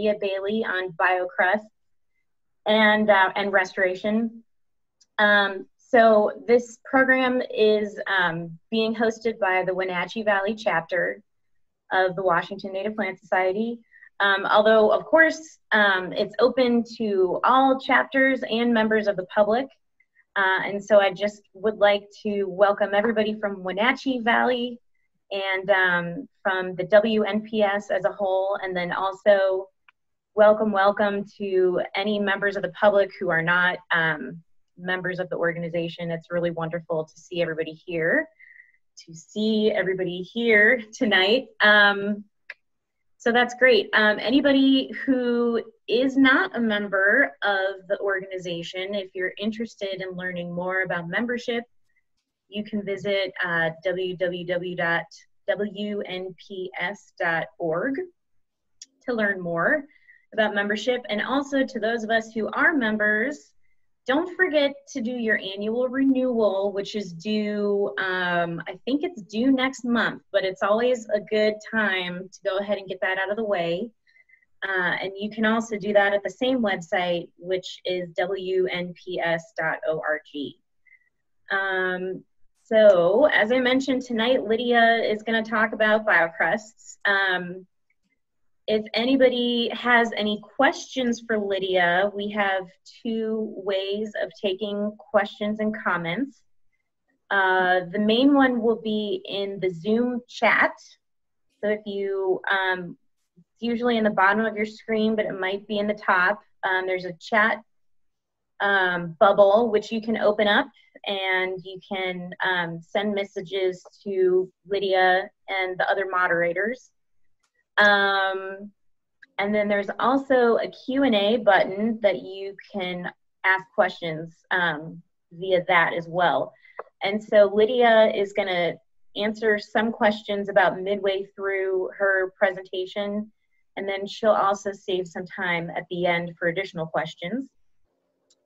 Lydia Bailey on Biocrust and restoration. So this program is being hosted by the Wenatchee Valley chapter of the Washington Native Plant Society. Although, of course, it's open to all chapters and members of the public. And so I just would like to welcome everybody from Wenatchee Valley and from the WNPS as a whole, and then also welcome to any members of the public who are not members of the organization. It's really wonderful to see everybody here, tonight. So that's great. Anybody who is not a member of the organization, if you're interested in learning more about membership, you can visit www.wnps.org to learn more about membership. And also to those of us who are members, don't forget to do your annual renewal, which is due, I think it's due next month, but it's always a good time to go ahead and get that out of the way. And you can also do that at the same website, which is wnps.org. So as I mentioned tonight, Lydia is going to talk about biocrusts. If anybody has any questions for Lydia, we have two ways of taking questions and comments. The main one will be in the Zoom chat. So if you, it's usually in the bottom of your screen, but it might be in the top. There's a chat bubble, which you can open up, and you can send messages to Lydia and the other moderators. And then there's also a Q&A button that you can ask questions via that as well. And so Lydia is going to answer some questions about midway through her presentation, and then she'll also save some time at the end for additional questions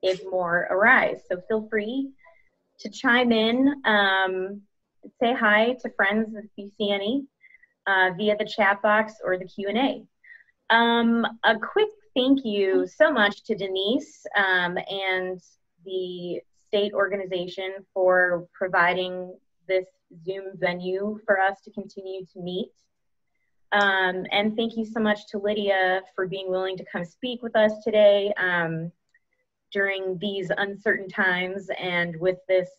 if more arise. So feel free to chime in, say hi to friends if you see any, via the chat box or the Q&A. A quick thank you so much to Denise and the state organization for providing this Zoom venue for us to continue to meet. And thank you so much to Lydia for being willing to come speak with us today during these uncertain times, and with this,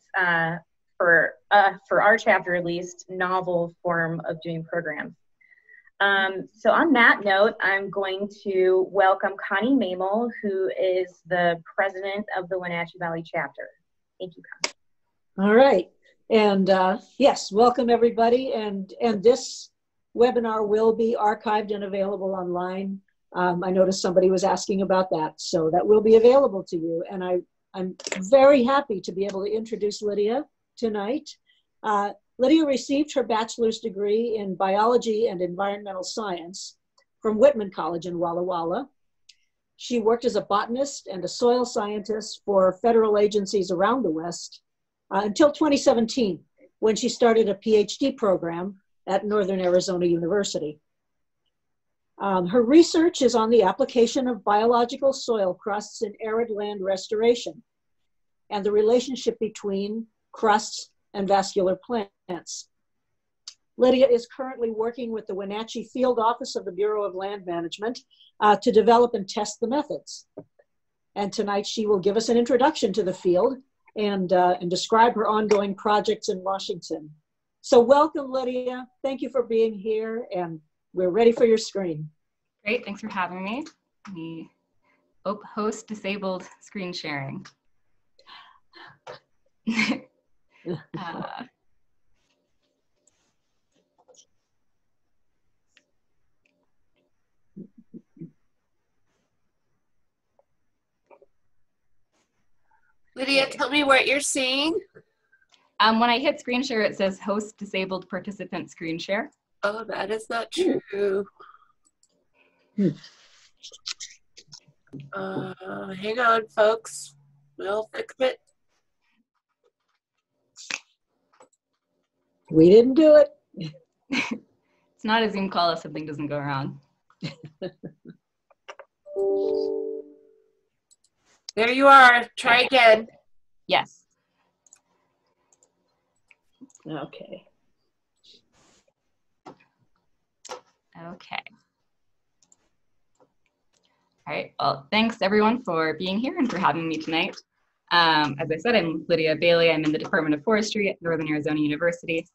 for our chapter at least, novel form of doing programs. So on that note, I'm going to welcome Connie Mamel, who is the president of the Wenatchee Valley chapter. Thank you, Connie. All right, and yes, welcome everybody, and this webinar will be archived and available online. I noticed somebody was asking about that, so that will be available to you, and I'm very happy to be able to introduce Lydia tonight. Lydia received her bachelor's degree in biology and environmental science from Whitman College in Walla Walla. She worked as a botanist and a soil scientist for federal agencies around the West until 2017, when she started a PhD program at Northern Arizona University. Her research is on the application of biological soil crusts in arid land restoration and the relationship between crusts and vascular plants. Lydia is currently working with the Wenatchee Field Office of the Bureau of Land Management to develop and test the methods. And tonight she will give us an introduction to the field and describe her ongoing projects in Washington. So welcome, Lydia. Thank you for being here, and we're ready for your screen. Great, thanks for having me. The host disabled screen sharing. Lydia, tell me what you're seeing. When I hit screen share, it says host disabled participant screen share. Oh, that is not true. Hang on, folks. We'll fix it. We didn't do it. It's not a Zoom call if something doesn't go wrong. There you are. Try again. Yes. Okay. Okay. All right, well, thanks everyone for being here and for having me tonight. As I said, I'm Lydia Bailey. I'm in the Department of Forestry at Northern Arizona University.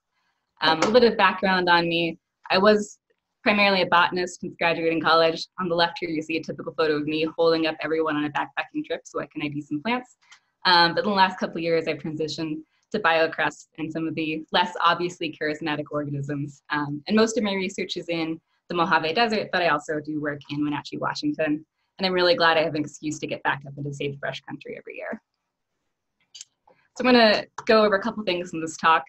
A little bit of background on me. I was primarily a botanist since graduating college. On the left here, you see a typical photo of me holding up everyone on a backpacking trip so I can ID some plants. But in the last couple of years, I've transitioned to Biocrusts and some of the less obviously charismatic organisms. And most of my research is in the Mojave Desert, but I also do work in Wenatchee, Washington. And I'm really glad I have an excuse to get back up into sagebrush country every year. So I'm going to go over a couple things in this talk.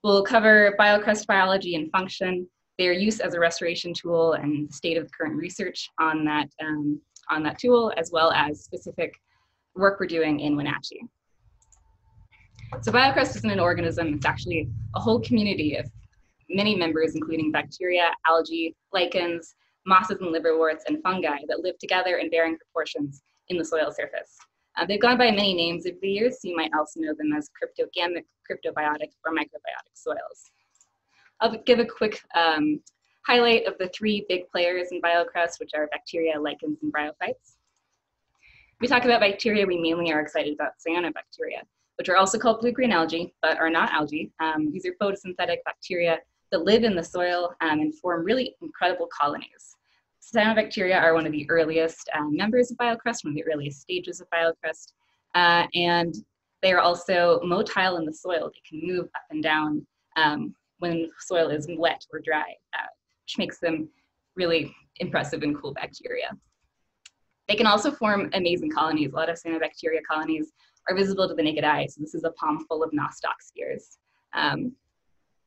We'll cover biocrust biology and function, their use as a restoration tool, and the state of the current research on that tool, as well as specific work we're doing in Wenatchee. So biocrust isn't an organism, it's actually a whole community of many members, including bacteria, algae, lichens, mosses and liverworts, and fungi that live together in varying proportions in the soil surface. They've gone by many names over the years, so you might also know them as cryptogamic, cryptobiotic, or microbiotic soils. I'll give a quick highlight of the three big players in biocrust, which are bacteria, lichens, and bryophytes. When we talk about bacteria, we mainly are excited about cyanobacteria, which are also called blue-green algae, but are not algae. These are photosynthetic bacteria that live in the soil and form really incredible colonies. Cyanobacteria are one of the earliest members of biocrust, one of the earliest stages of biocrust, and they are also motile in the soil. They can move up and down when the soil is wet or dry, which makes them really impressive and cool bacteria. They can also form amazing colonies. A lot of cyanobacteria colonies are visible to the naked eye. So this is a palm full of nostoc spheres,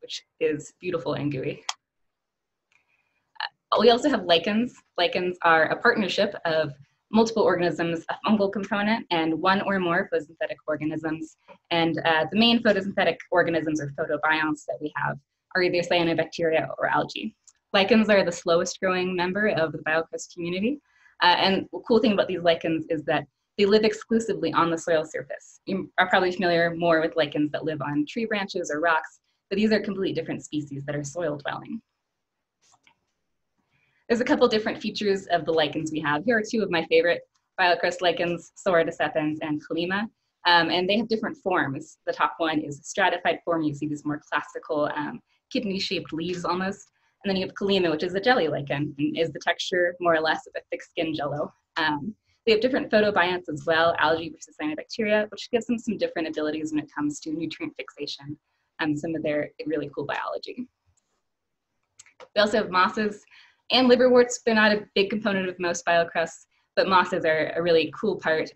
which is beautiful and gooey. We also have lichens. Lichens are a partnership of multiple organisms, a fungal component, and one or more photosynthetic organisms. And the main photosynthetic organisms or photobionts that we have are either cyanobacteria or algae. Lichens are the slowest growing member of the biocrust community. And the cool thing about these lichens is that they live exclusively on the soil surface. You are probably familiar more with lichens that live on tree branches or rocks, but these are completely different species that are soil dwelling. There's a couple different features of the lichens we have. Here are two of my favorite biocrust lichens, Sauridicepans and Kallima, and they have different forms. The top one is a stratified form. You see these more classical kidney-shaped leaves almost. And then you have Kallima, which is a jelly lichen, and is the texture more or less of a thick skin jello. They have different photobionts as well, algae versus cyanobacteria, which gives them some different abilities when it comes to nutrient fixation and some of their really cool biology. We also have mosses and liverworts. They're not a big component of most biocrusts, but mosses are a really cool part.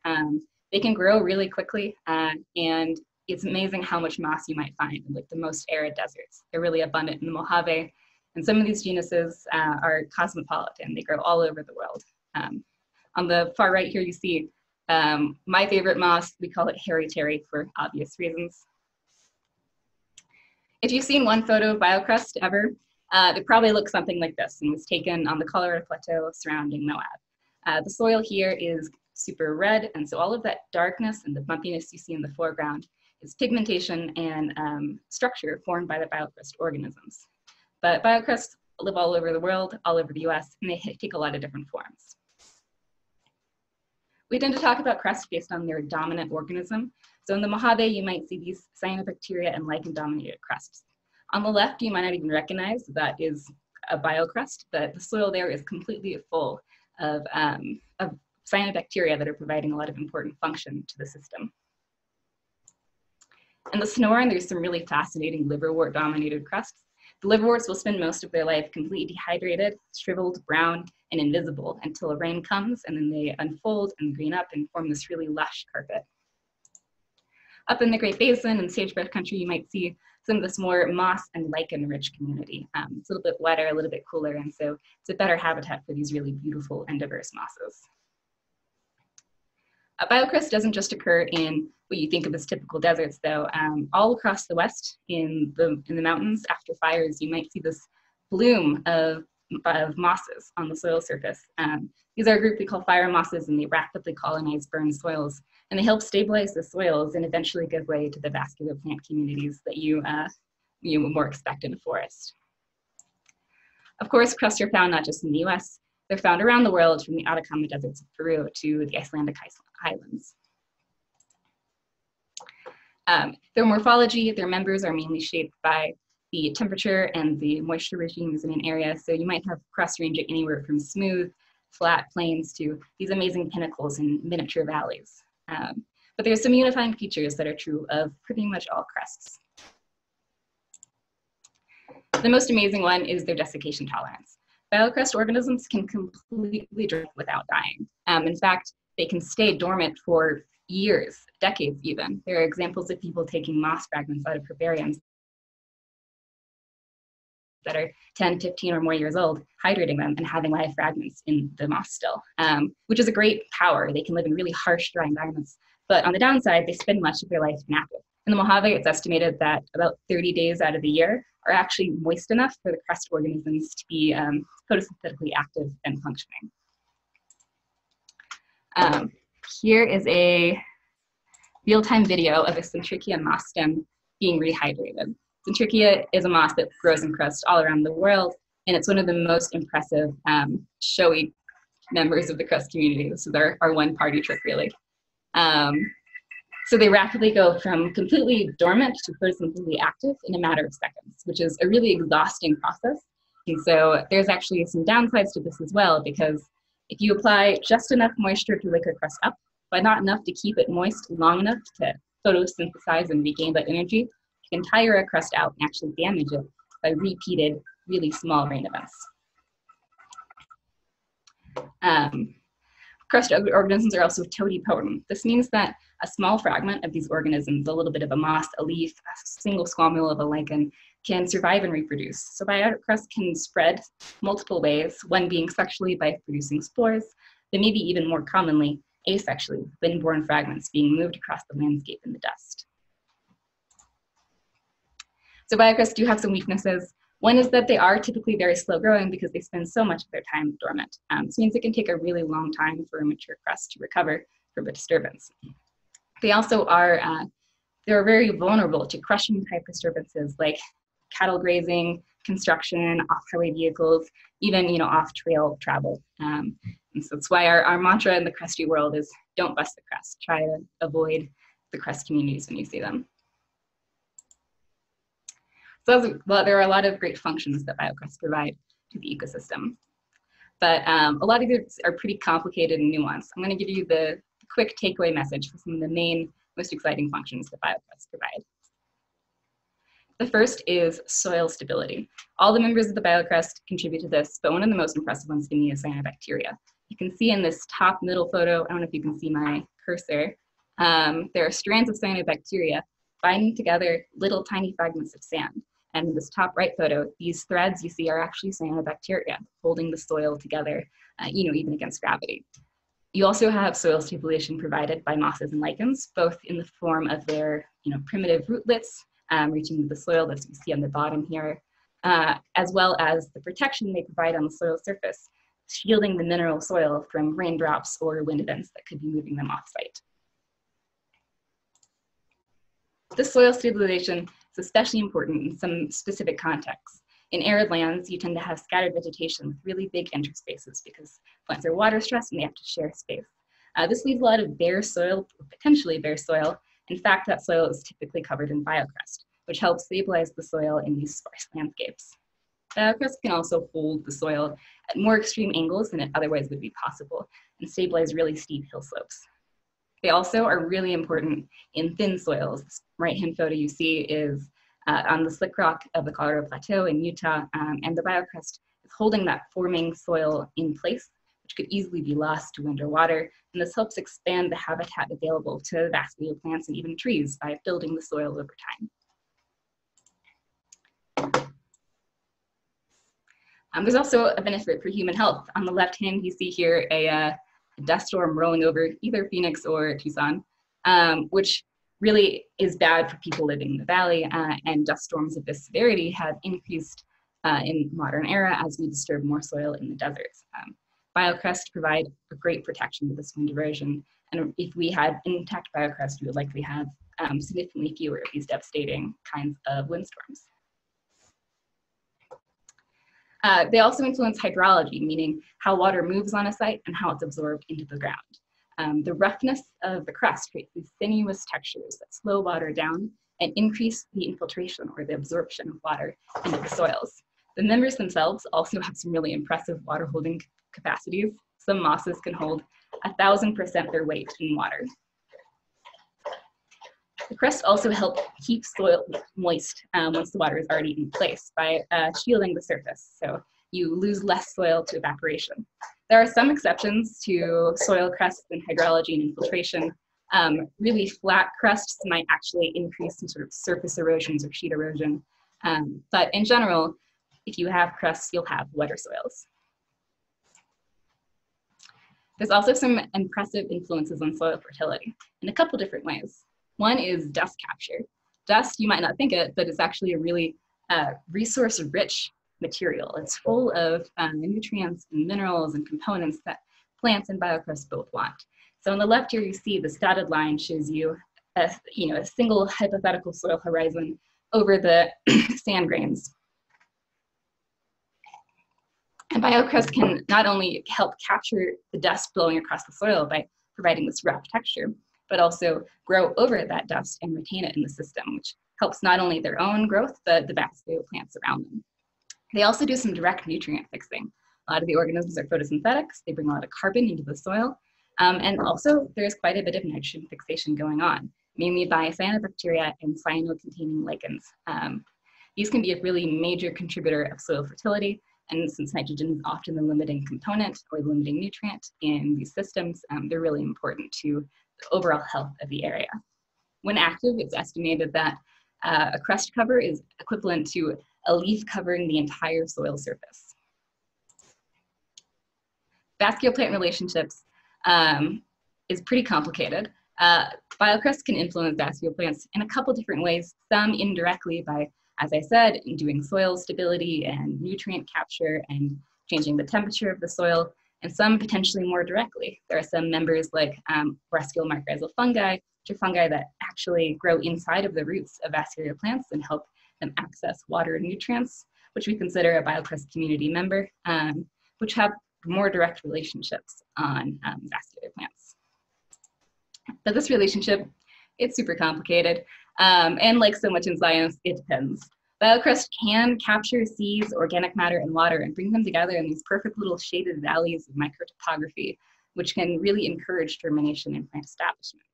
They can grow really quickly, and it's amazing how much moss you might find in like the most arid deserts. They're really abundant in the Mojave, and some of these genuses are cosmopolitan. They grow all over the world. On the far right here, you see my favorite moss. We call it hairy terry for obvious reasons. If you've seen one photo of biocrust ever, it probably looks something like this and was taken on the Colorado Plateau surrounding Moab. The soil here is super red, and so all of that darkness and the bumpiness you see in the foreground is pigmentation and structure formed by the biocrust organisms. But biocrusts live all over the world, all over the US, and they take a lot of different forms. We tend to talk about crust based on their dominant organism. So in the Mojave, you might see these cyanobacteria and lichen-dominated crusts. On the left, you might not even recognize that is a biocrust, but the soil there is completely full of cyanobacteria that are providing a lot of important function to the system. In the Sonoran, there's some really fascinating liverwort-dominated crusts. The liverworts will spend most of their life completely dehydrated, shriveled, brown, and invisible until a rain comes, and then they unfold and green up and form this really lush carpet. Up in the Great Basin and sagebrush country, you might see some of this more moss and lichen-rich community. It's a little bit wetter, a little bit cooler, and so it's a better habitat for these really beautiful and diverse mosses. Biocrust doesn't just occur in what you think of as typical deserts, though. All across the West in the mountains, after fires, you might see this bloom of of mosses on the soil surface. These are a group we call fire mosses, and they rapidly colonize burned soils, and they help stabilize the soils and eventually give way to the vascular plant communities that you more expect in a forest. Of course, crusts are found not just in the US, they're found around the world, from the Atacama deserts of Peru to the Icelandic highlands. Their morphology, their members are mainly shaped by the temperature and the moisture regimes in an area. So you might have crusts ranging anywhere from smooth, flat plains to these amazing pinnacles and miniature valleys. But there's some unifying features that are true of pretty much all crusts. The most amazing one is their desiccation tolerance. Biocrust organisms can completely dry without dying. In fact, they can stay dormant for years, decades even. There are examples of people taking moss fragments out of herbariums that are 10, 15 or more years old, hydrating them and having live fragments in the moss still, which is a great power. They can live in really harsh, dry environments. But on the downside, they spend much of their life inactive. In the Mojave, it's estimated that about 30 days out of the year are actually moist enough for the crust organisms to be photosynthetically active and functioning. Here is a real-time video of a Centrichia moss stem being rehydrated. Centrichia is a moss that grows in crust all around the world, and it's one of the most impressive, showy members of the crust community. This is our one party trick, really. So they rapidly go from completely dormant to photosynthetically active in a matter of seconds, which is a really exhausting process. And so there's actually some downsides to this as well, because if you apply just enough moisture to wake a crust up, but not enough to keep it moist long enough to photosynthesize and regain that energy, you can tire a crust out and actually damage it by repeated, really small rain events. Crust organisms are also totipotent. This means that a small fragment of these organisms, a little bit of a moss, a leaf, a single squamule of a lichen, can survive and reproduce. So biocrust can spread multiple ways, one being sexually by producing spores, but maybe even more commonly, asexually, wind-borne fragments being moved across the landscape in the dust. So biocrusts do have some weaknesses. One is that they are typically very slow growing because they spend so much of their time dormant. This means it can take a really long time for a mature crust to recover from a disturbance. They also are, they're very vulnerable to crushing type disturbances like cattle grazing, construction, off-highway vehicles, even off-trail travel. And so that's why our mantra in the crusty world is don't bust the crust. Try to avoid the crust communities when you see them. So there are a lot of great functions that biocrusts provide to the ecosystem. But a lot of these are pretty complicated and nuanced. I'm going to give you the quick takeaway message for some of the main, most exciting functions that biocrusts provide. The first is soil stability. All the members of the biocrust contribute to this, but one of the most impressive ones being the cyanobacteria. You can see in this top middle photo, I don't know if you can see my cursor, there are strands of cyanobacteria binding together little tiny fragments of sand. And in this top right photo, these threads you see are actually cyanobacteria holding the soil together, even against gravity. You also have soil stabilization provided by mosses and lichens, both in the form of their primitive rootlets reaching into the soil, as you see on the bottom here, as well as the protection they provide on the soil surface, shielding the mineral soil from raindrops or wind events that could be moving them off-site. This soil stabilization is especially important in some specific contexts. In arid lands, you tend to have scattered vegetation with really big interspaces because plants are water stressed and they have to share space. This leaves a lot of bare soil, potentially bare soil. In fact, that soil is typically covered in biocrust, which helps stabilize the soil in these sparse landscapes. Biocrust can also hold the soil at more extreme angles than it otherwise would be possible and stabilize really steep hill slopes. They also are really important in thin soils. This right-hand photo you see is on the slick rock of the Colorado Plateau in Utah, and the biocrust is holding that forming soil in place, which could easily be lost to wind or water, and this helps expand the habitat available to vascular plants and even trees by building the soil over time. There's also a benefit for human health. On the left hand, you see here a dust storm rolling over either Phoenix or Tucson, which really is bad for people living in the valley, and dust storms of this severity have increased in modern era as we disturb more soil in the deserts. Biocrusts provide a great protection to this wind erosion, and if we had intact biocrust, we would likely have significantly fewer of these devastating kinds of windstorms. They also influence hydrology, meaning how water moves on a site and how it's absorbed into the ground. The roughness of the crust creates these sinuous textures that slow water down and increase the infiltration or the absorption of water into the soils. The members themselves also have some really impressive water holding capacities. Some mosses can hold 1,000% their weight in water. The crust also helps keep soil moist once the water is already in place by shielding the surface, so you lose less soil to evaporation. There are some exceptions to soil crusts and hydrology and infiltration. Really flat crusts might actually increase some sort of surface erosions or sheet erosion, but in general, if you have crusts, you'll have wetter soils. There's also some impressive influences on soil fertility in a couple different ways. One is dust capture. Dust, you might not think it, but it's actually a really resource-rich material. It's full of nutrients and minerals and components that plants and biocrusts both want. So on the left here, you see the dotted line shows you a single hypothetical soil horizon over the sand grains. And biocrust can not only help capture the dust blowing across the soil by providing this rough texture, but also grow over that dust and retain it in the system, which helps not only their own growth, but the vascular plants around them. They also do some direct nutrient fixing. A lot of the organisms are photosynthetics. They bring a lot of carbon into the soil. And also there's quite a bit of nitrogen fixation going on, mainly by cyanobacteria and cyano-containing lichens. These can be a really major contributor of soil fertility. And since nitrogen is often the limiting component or the limiting nutrient in these systems, they're really important to the overall health of the area. When active, it's estimated that a crust cover is equivalent to a leaf covering the entire soil surface. Vascular plant relationships is pretty complicated. Biocrusts can influence vascular plants in a couple different ways, some indirectly by, as I said, in doing soil stability and nutrient capture and changing the temperature of the soil, and some potentially more directly. There are some members like vascular mycorrhizal fungi, which are fungi that actually grow inside of the roots of vascular plants and help them access water and nutrients, which we consider a biocrust community member, which have more direct relationships on vascular plants. But this relationship, it's super complicated. And like so much in science, it depends. Biocrust can capture seeds, organic matter, and water and bring them together in these perfect little shaded valleys of microtopography, which can really encourage germination in plant establishment.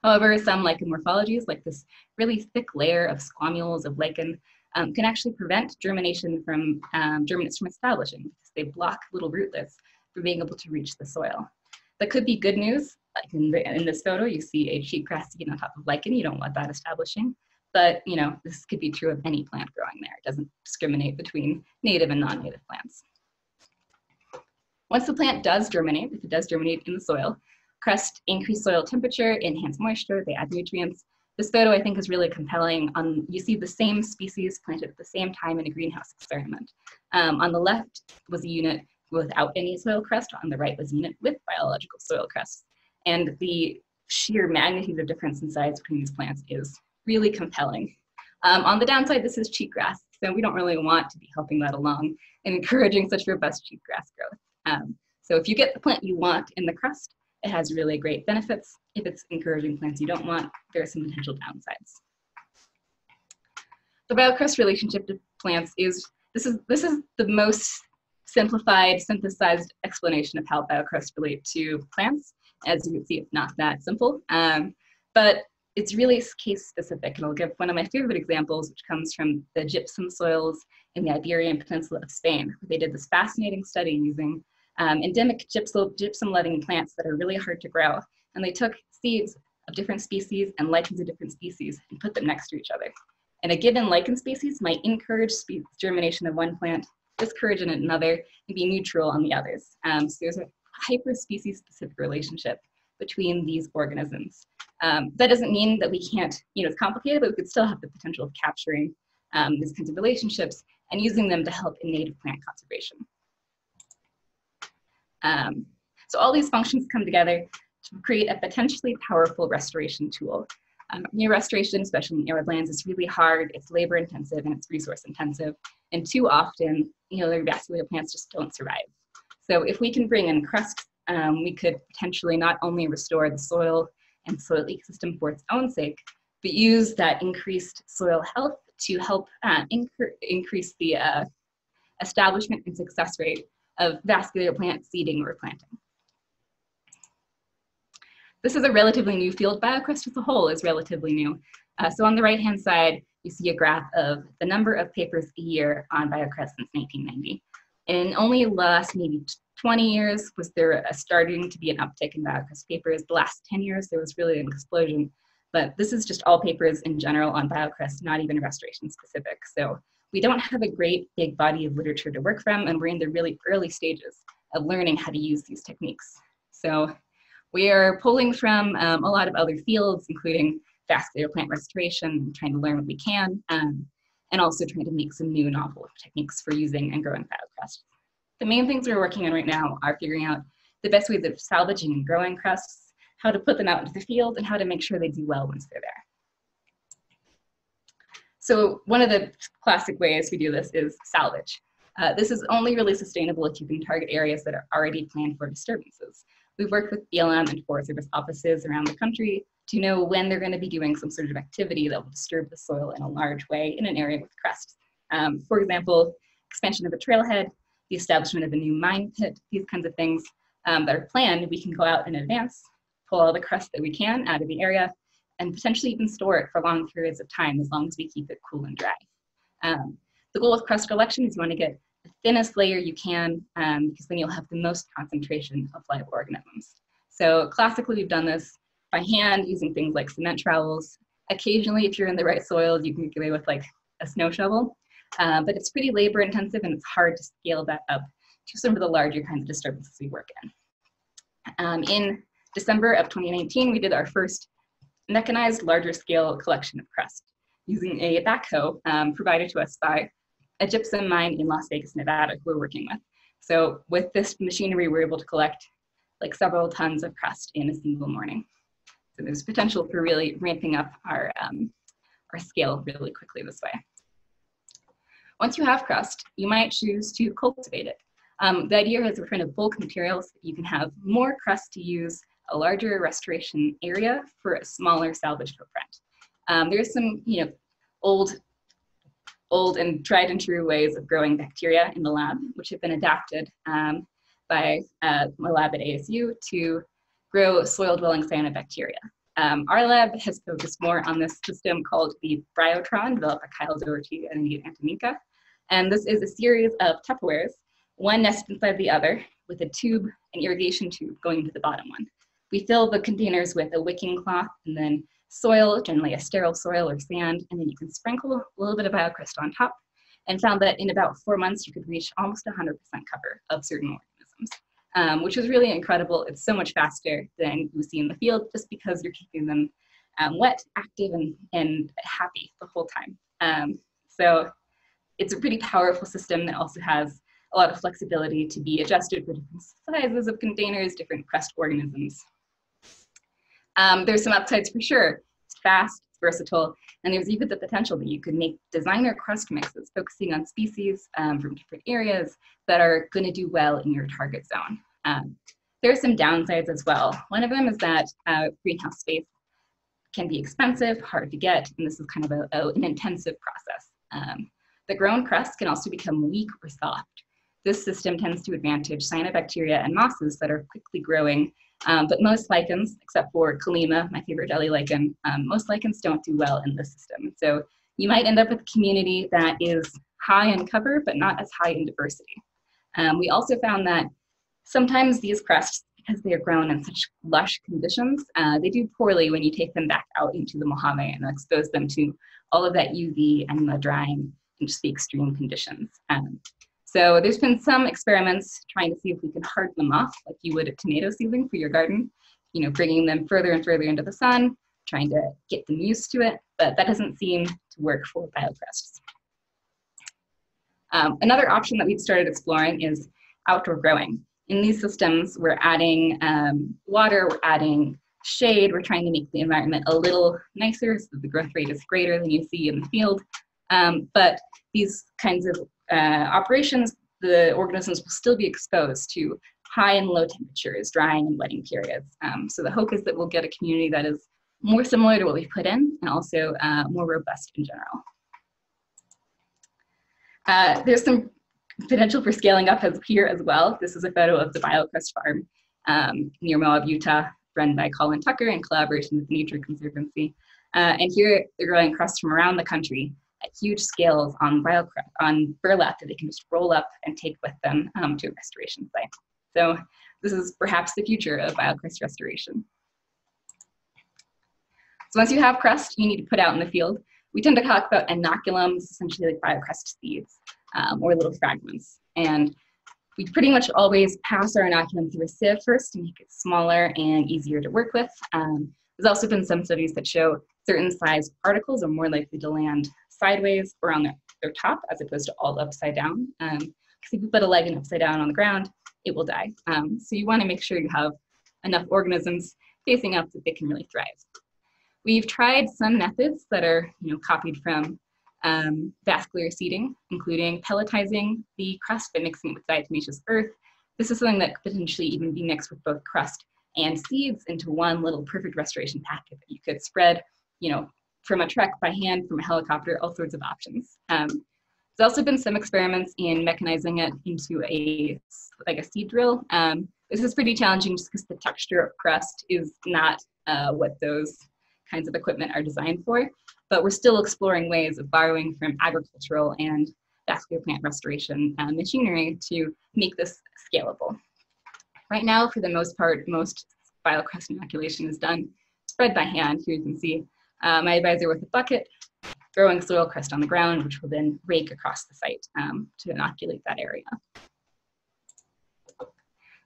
However, some lichen morphologies, like this really thick layer of squamules of lichen, can actually prevent germination from germinates from establishing because they block little rootlets from being able to reach the soil. That could be good news. Like in this photo, you see a cheatgrass sticking on top of lichen. You don't want that establishing. But this could be true of any plant growing there. It doesn't discriminate between native and non-native plants. Once the plant does germinate, if it does germinate in the soil, crust increase soil temperature, enhance moisture, they add nutrients. This photo I think is really compelling. You see the same species planted at the same time in a greenhouse experiment. On the left was a unit without any soil crust. On the right was a unit with biological soil crust. And the sheer magnitude of difference in size between these plants is really compelling. On the downside, this is cheatgrass, so we don't really want to be helping that along and encouraging such robust cheatgrass growth. So if you get the plant you want in the crust, it has really great benefits. If it's encouraging plants you don't want, there are some potential downsides. The biocrust relationship to plants is the most simplified, synthesized explanation of how biocrusts relate to plants. As you can see, it's not that simple, but it's really case specific, and I'll give one of my favorite examples, which comes from the gypsum soils in the Iberian Peninsula of Spain. They did this fascinating study using endemic gypsum-loving plants that are really hard to grow, and they took seeds of different species and lichens of different species and put them next to each other. And a given lichen species might encourage germination of one plant, discourage in another, and be neutral on the others. So there's a hyper-species specific relationship between these organisms. That doesn't mean that we can't, it's complicated, but we could still have the potential of capturing these kinds of relationships and using them to help in native plant conservation. So all these functions come together to create a potentially powerful restoration tool. Restoration, especially in arid lands, is really hard, it's labor intensive, and it's resource intensive. And too often, the vascular plants just don't survive. So if we can bring in crust, we could potentially not only restore the soil and soil ecosystem for its own sake, but use that increased soil health to help increase the establishment and success rate of vascular plant seeding or planting. This is a relatively new field. Biocrust as a whole is relatively new. So on the right-hand side, you see a graph of the number of papers a year on Biocrust since 1990. In only the last maybe 20 years was there starting to be an uptick in Biocrust papers. The last 10 years, there was really an explosion. But this is just all papers in general on Biocrust, not even restoration specific. So we don't have a great big body of literature to work from, and we're in the really early stages of learning how to use these techniques. So we are pulling from a lot of other fields, including vascular plant restoration, trying to learn what we can, and also trying to make some new novel techniques for using and growing Biocrust. The main things we're working on right now are figuring out the best ways of salvaging and growing crusts, how to put them out into the field, and how to make sure they do well once they're there. So one of the classic ways we do this is salvage. This is only really sustainable if you can target areas that are already planned for disturbances. We've worked with BLM and Forest Service offices around the country to know when they're going to be doing some sort of activity that will disturb the soil in a large way in an area with crust. For example, expansion of a trailhead, the establishment of a new mine pit, these kinds of things that are planned, we can go out in advance, pull all the crust that we can out of the area, and potentially even store it for long periods of time as long as we keep it cool and dry. The goal of crust collection is you want to get the thinnest layer you can because then you'll have the most concentration of live organisms. So classically, we've done this by hand using things like cement trowels. Occasionally, if you're in the right soil, you can get away with like a snow shovel, but it's pretty labor intensive and it's hard to scale that up to some of the larger kinds of disturbances we work in. In December of 2019, we did our first mechanized larger scale collection of crust using a backhoe provided to us by a gypsum mine in Las Vegas, Nevada, who we're working with. So with this machinery, we're able to collect like several tons of crust in a single morning. So there's potential for really ramping up our scale really quickly this way. Once you have crust, you might choose to cultivate it. The idea is we're trying to bulk materials. You can have more crust to use a larger restoration area for a smaller salvage footprint. There's some, old and tried and true ways of growing bacteria in the lab, which have been adapted by my lab at ASU to grow soil-dwelling cyanobacteria. Our lab has focused more on this system called the Bryotron, developed by Kyle Doherty and Anita Antominka. And this is a series of Tupperwares, one nested inside the other, with a tube, an irrigation tube going into the bottom one. We fill the containers with a wicking cloth and then soil, generally a sterile soil or sand, and then you can sprinkle a little bit of biocrust on top, and found that in about 4 months you could reach almost 100% cover of certain organisms, which is really incredible. It's so much faster than you see in the field just because you're keeping them wet, active, and happy the whole time. So it's a pretty powerful system that also has a lot of flexibility to be adjusted for different sizes of containers, different crust organisms. There's some upsides for sure. It's fast, it's versatile, and there's even the potential that you could make designer crust mixes focusing on species from different areas that are going to do well in your target zone. There are some downsides as well. One of them is that greenhouse space can be expensive, hard to get, and this is kind of an intensive process. The grown crust can also become weak or soft. This system tends to advantage cyanobacteria and mosses that are quickly growing, but most lichens, except for Kalima, my favorite jelly lichen, most lichens don't do well in this system. So you might end up with a community that is high in cover, but not as high in diversity. We also found that sometimes these crusts, because they are grown in such lush conditions, they do poorly when you take them back out into the Mojave and expose them to all of that UV and the drying and just the extreme conditions. So there's been some experiments trying to see if we can harden them off like you would a tomato seedling for your garden, bringing them further and further into the sun, trying to get them used to it, but that doesn't seem to work for biocrusts. Another option that we've started exploring is outdoor growing. In these systems, we're adding water, we're adding shade, we're trying to make the environment a little nicer so that the growth rate is greater than you see in the field. But these kinds of operations, the organisms will still be exposed to high and low temperatures, drying and wetting periods. So the hope is that we'll get a community that is more similar to what we've put in and also more robust in general. There's some potential for scaling up here as well. This is a photo of the Biocrust farm near Moab, Utah, run by Colin Tucker in collaboration with the Nature Conservancy. And here they're growing crusts from around the country at huge scales on burlap that they can just roll up and take with them to a restoration site. So this is perhaps the future of biocrust restoration. So once you have crust, you need to put out in the field. We tend to talk about inoculums, essentially like biocrust seeds or little fragments. And we pretty much always pass our inoculum through a sieve first to make it smaller and easier to work with. There's also been some studies that show certain size particles are more likely to land sideways or on their top as opposed to all upside down. Because if you put a leg upside down on the ground, it will die. So you want to make sure you have enough organisms facing up that they can really thrive. We've tried some methods that are copied from vascular seeding, including pelletizing the crust by mixing it with diatomaceous earth. This is something that could potentially even be mixed with both crust and seeds into one little perfect restoration packet that you could spread, from a truck, by hand, from a helicopter, all sorts of options. There's also been some experiments in mechanizing it into a seed drill. This is pretty challenging just because the texture of crust is not what those kinds of equipment are designed for, but we're still exploring ways of borrowing from agricultural and vascular plant restoration machinery to make this scalable. Right now, for the most part, most biocrust inoculation is done spread by hand. Here you can see my advisor with a bucket throwing soil crust on the ground, which will then rake across the site to inoculate that area.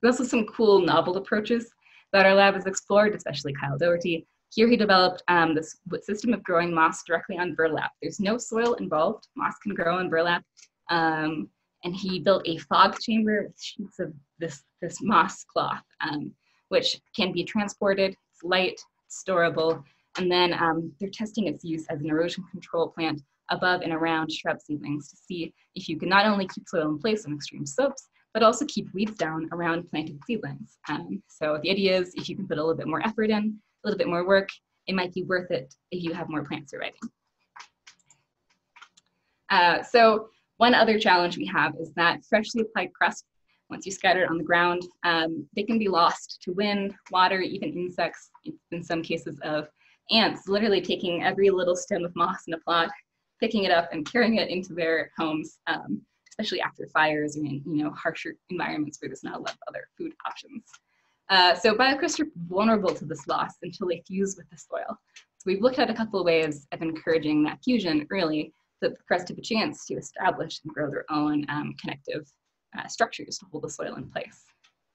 There's also some cool novel approaches that our lab has explored, especially Kyle Doherty. Here he developed this system of growing moss directly on burlap. There's no soil involved. Moss can grow on burlap. And he built a fog chamber with sheets of this moss cloth, which can be transported. It's light, it's storable. And then they're testing its use as an erosion control plant above and around shrub seedlings to see if you can not only keep soil in place on extreme slopes, but also keep weeds down around planted seedlings. So the idea is if you can put a little bit more effort in, a little bit more work, it might be worth it if you have more plants surviving. So one other challenge we have is that freshly applied crust, once you scatter it on the ground, they can be lost to wind, water, even insects, in some cases of ants, literally taking every little stem of moss in a plot, picking it up and carrying it into their homes, especially after fires or in harsher environments where there's not a lot of other food options. So biocrusts are vulnerable to this loss until they fuse with the soil. So we've looked at a couple of ways of encouraging that fusion early so that the crust have a chance to establish and grow their own connective structures to hold the soil in place.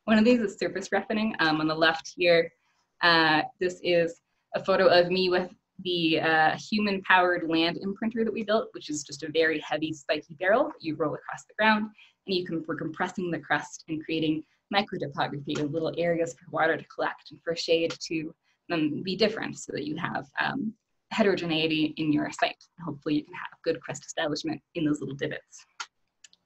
One of these is surface roughening. On the left here, this is a photo of me with the human-powered land imprinter that we built, which is just a very heavy, spiky barrel that you roll across the ground, and we're compressing the crust and creating micro-topography of little areas for water to collect and for shade to be different so that you have heterogeneity in your site. Hopefully you can have good crust establishment in those little divots.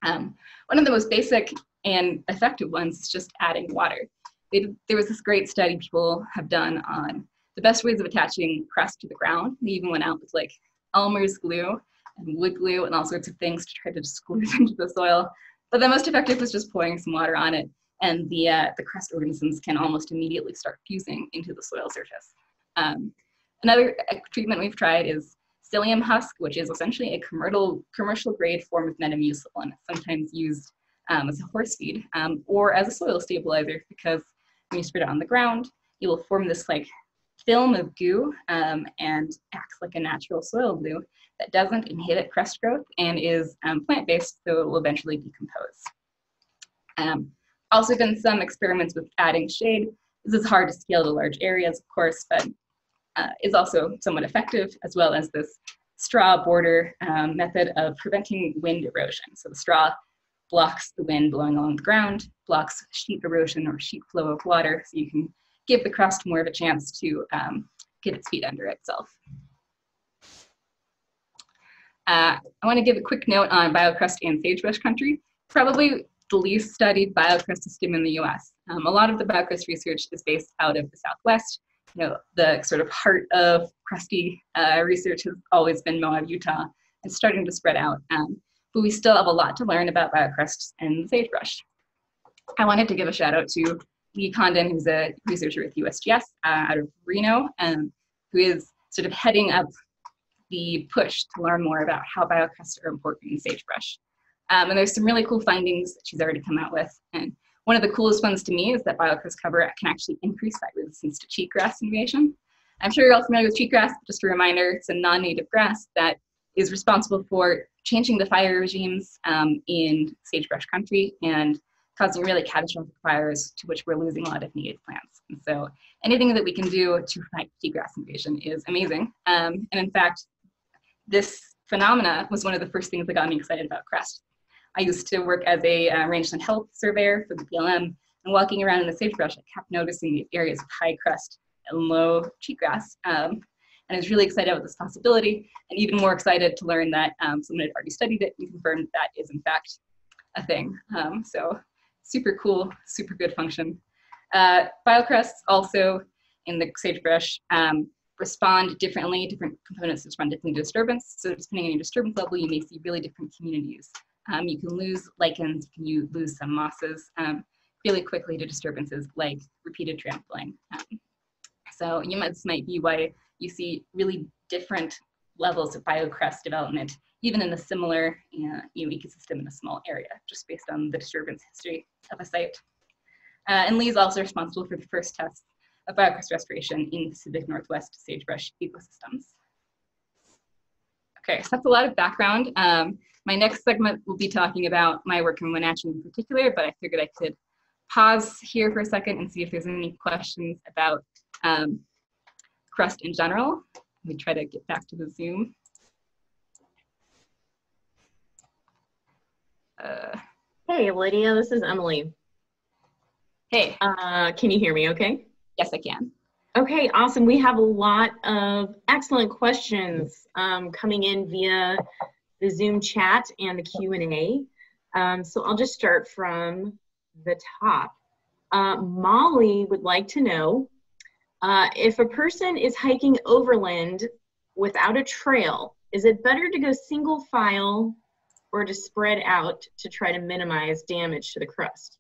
One of the most basic and effective ones is just adding water. There was this great study people have done on the best ways of attaching crust to the ground. They even went out with like Elmer's glue and wood glue and all sorts of things to try to just glue it into the soil. But the most effective was just pouring some water on it, and the crust organisms can almost immediately start fusing into the soil surface. Another treatment we've tried is psyllium husk, which is essentially a commercial grade form of Metamucil, and it's sometimes used as a horse feed or as a soil stabilizer, because when you spread it on the ground, it will form this like film of goo and acts like a natural soil glue that doesn't inhibit crust growth and is plant-based, so it will eventually decompose. Also done some experiments with adding shade. This is hard to scale to large areas, of course, but is also somewhat effective, as well as this straw border method of preventing wind erosion. So the straw blocks the wind blowing along the ground, blocks sheet erosion or sheet flow of water, so you can give the crust more of a chance to get its feet under itself. I want to give a quick note on Biocrust and sagebrush country. Probably the least studied Biocrust system in the US. A lot of the Biocrust research is based out of the Southwest. You know, the sort of heart of crusty research has always been Moab, Utah, and starting to spread out. But we still have a lot to learn about Biocrusts and sagebrush. I wanted to give a shout out to Lee Condon, who's a researcher with USGS out of Reno, who is sort of heading up the push to learn more about how biocrusts are important in sagebrush. And there's some really cool findings that she's already come out with. And one of the coolest ones to me is that biocrust cover can actually increase site resistance to cheatgrass invasion. I'm sure you're all familiar with cheatgrass, but just a reminder, it's a non-native grass that is responsible for changing the fire regimes in sagebrush country and causing really catastrophic fires to which we're losing a lot of native plants. And so anything that we can do to fight cheatgrass invasion is amazing. And in fact, this phenomena was one of the first things that got me excited about crust. I used to work as a rangeland health surveyor for the BLM, and walking around in the sagebrush, I kept noticing the areas of high crust and low cheatgrass. And I was really excited about this possibility, and even more excited to learn that someone had already studied it and confirmed that is in fact a thing. So super cool, super good function. Biocrusts also in the sagebrush respond differently, different components respond differently to disturbance. So depending on your disturbance level, you may see really different communities. You can lose lichens, you can lose some mosses really quickly to disturbances like repeated trampling. So this might be why you see really different levels of biocrust development, even in a similar ecosystem in a small area, just based on the disturbance history of a site. And Lee is also responsible for the first tests of biocrust restoration in Pacific Northwest sagebrush ecosystems. Okay, so that's a lot of background. My next segment will be talking about my work in Wenatchee in particular, but I figured I could pause here for a second and see if there's any questions about crust in general. Let me try to get back to the Zoom. Hey, Lydia, this is Emily. Hey. Can you hear me okay? Yes, I can. Okay, awesome. We have a lot of excellent questions coming in via the Zoom chat and the Q&A. So I'll just start from the top. Molly would like to know if a person is hiking overland without a trail, is it better to go single file or to spread out to try to minimize damage to the crust?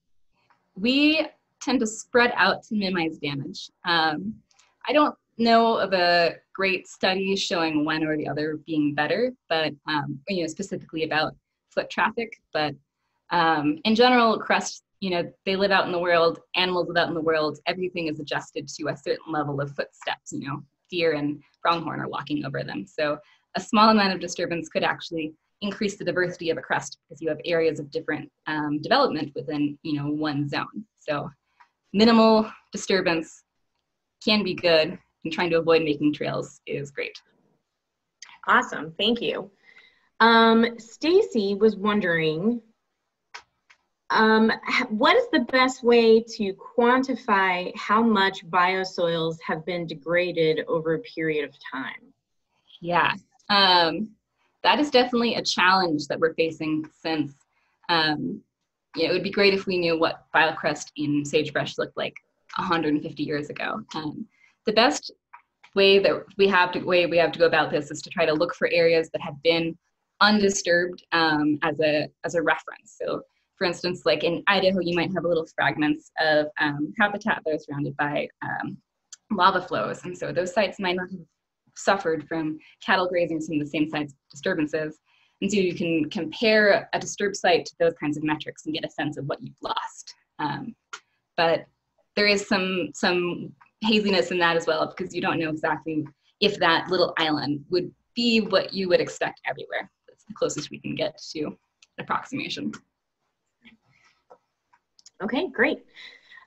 We tend to spread out to minimize damage. I don't know of a great study showing one or the other being better, but specifically about foot traffic. But in general, crust, they live out in the world, animals live out in the world, everything is adjusted to a certain level of footsteps, deer and pronghorn are walking over them. So a small amount of disturbance could actually increase the diversity of a crust because you have areas of different development within, one zone. So minimal disturbance can be good, and trying to avoid making trails is great. Awesome, thank you. Stacy was wondering, what is the best way to quantify how much biosoils have been degraded over a period of time? Yeah, that is definitely a challenge that we're facing since, it would be great if we knew what biocrust in sagebrush looked like 150 years ago. The best way that we have to go about this is to try to look for areas that have been undisturbed as a reference. So for instance, like in Idaho, you might have little fragments of habitat that are surrounded by lava flows. And so those sites might not have suffered from cattle grazing some of the same sites disturbances. And so you can compare a disturbed site to those kinds of metrics and get a sense of what you've lost. But there is some haziness in that as well, because you don't know exactly if that little island would be what you would expect everywhere. That's the closest we can get to an approximation. Okay, great.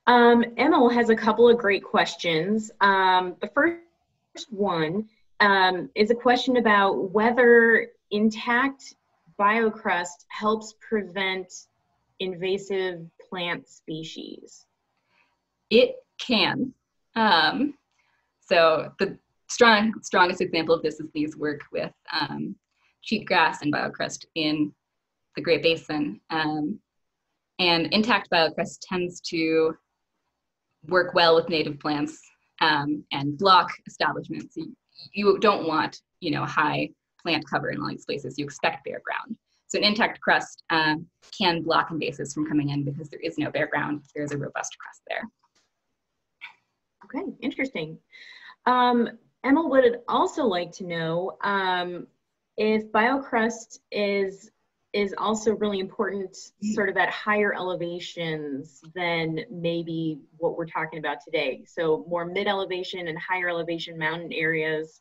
Emil has a couple of great questions. The first one is a question about whether intact biocrust helps prevent invasive plant species. It can. So the strongest example of this is Lee's work with cheatgrass and biocrust in the Great Basin. And intact biocrust tends to work well with native plants and block establishments. You don't want, high plant cover in all these places. You expect bare ground. So an intact crust can block invasives from coming in because there is no bare ground. There's a robust crust there. Okay, interesting. Emma would also like to know if biocrust is also really important sort of at higher elevations than maybe what we're talking about today. So more mid-elevation and higher elevation mountain areas,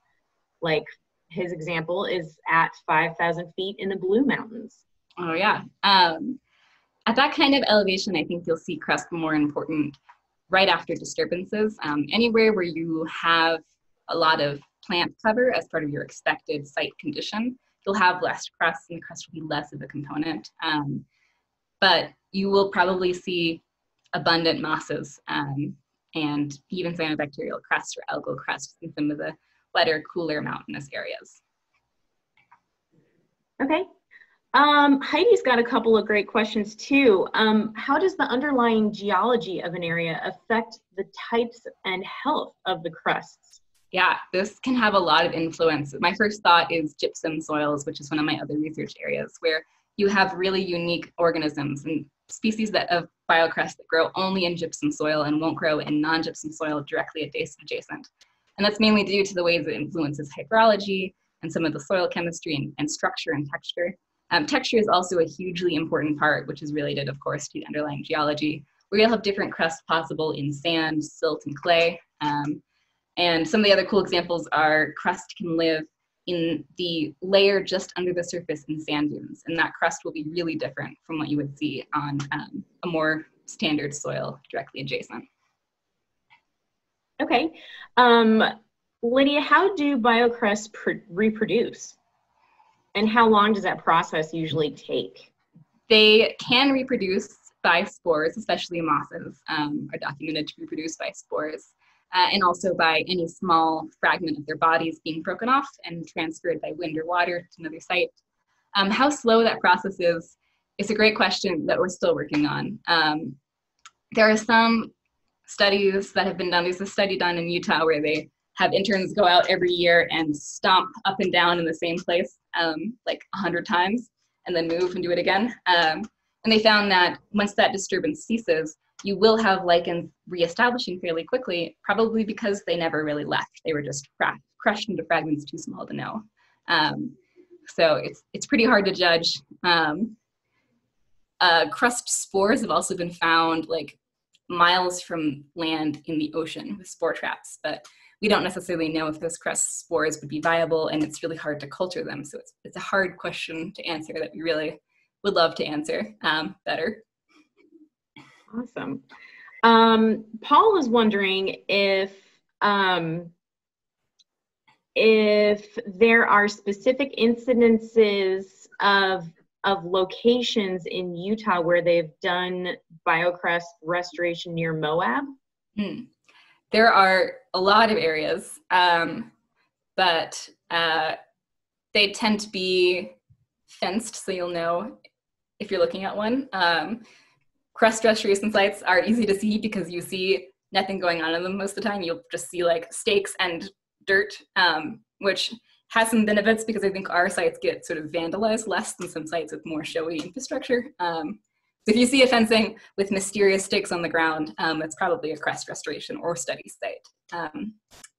like his example is at 5,000 feet in the Blue Mountains. Oh yeah. At that kind of elevation, I think you'll see crust more important right after disturbances. Anywhere where you have a lot of plant cover as part of your expected site condition, you'll have less crust and the crust will be less of a component. But you will probably see abundant mosses and even cyanobacterial crust or algal crust in some of the wetter, cooler mountainous areas. Okay. Heidi's got a couple of great questions too. How does the underlying geology of an area affect the types and health of the crusts? Yeah, this can have a lot of influence. My first thought is gypsum soils, which is one of my other research areas, where you have really unique organisms and species of biocrust that grow only in gypsum soil and won't grow in non-gypsum soil directly adjacent. And that's mainly due to the ways it influences hydrology and some of the soil chemistry and structure and texture. Texture is also a hugely important part, which is related, of course, to the underlying geology, where you'll have different crusts possible in sand, silt, and clay. And some of the other cool examples are crust can live in the layer just under the surface in sand dunes, and that crust will be really different from what you would see on a more standard soil directly adjacent. Okay. Lydia, how do biocrusts reproduce? And how long does that process usually take? They can reproduce by spores, especially mosses are documented to reproduce by spores, and also by any small fragment of their bodies being broken off and transferred by wind or water to another site. How slow that process is a great question that we're still working on. There are some studies that have been done. There's a study done in Utah where they have interns go out every year and stomp up and down in the same place like 100 times and then move and do it again. And they found that once that disturbance ceases, you will have lichens reestablishing fairly quickly, probably because they never really left. They were just crushed into fragments too small to know. So it's pretty hard to judge. Crust spores have also been found like miles from land in the ocean with spore traps, but we don't necessarily know if those crust spores would be viable, and it's really hard to culture them. So it's a hard question to answer that we really would love to answer better. Awesome. Paul is wondering if there are specific incidences of locations in Utah where they've done biocrust restoration near Moab. There are a lot of areas, but they tend to be fenced, so you'll know if you're looking at one. Crust restoration sites are easy to see because you see nothing going on in them most of the time. You'll just see like stakes and dirt, which has some benefits because I think our sites get sort of vandalized less than some sites with more showy infrastructure. So if you see a fencing with mysterious stakes on the ground, that's probably a crust restoration or study site.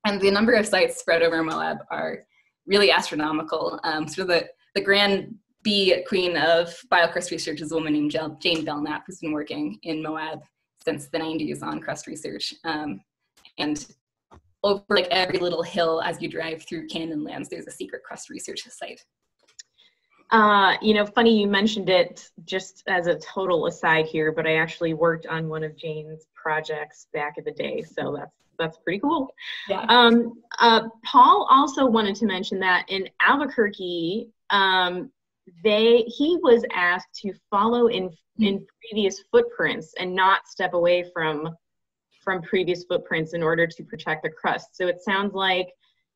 And the number of sites spread over Moab are really astronomical. So the grand bee queen of biocrust research is a woman named Jane Belknap, who's been working in Moab since the 90s on crust research. And over like every little hill as you drive through Canyonlands, there's a secret crust research site. You know, funny you mentioned it, just as a total aside here, but I actually worked on one of Jane's projects back in the day, so that's pretty cool. Yeah. Paul also wanted to mention that in Albuquerque, he was asked to follow in previous footprints and not step away from previous footprints in order to protect the crust. So it sounds like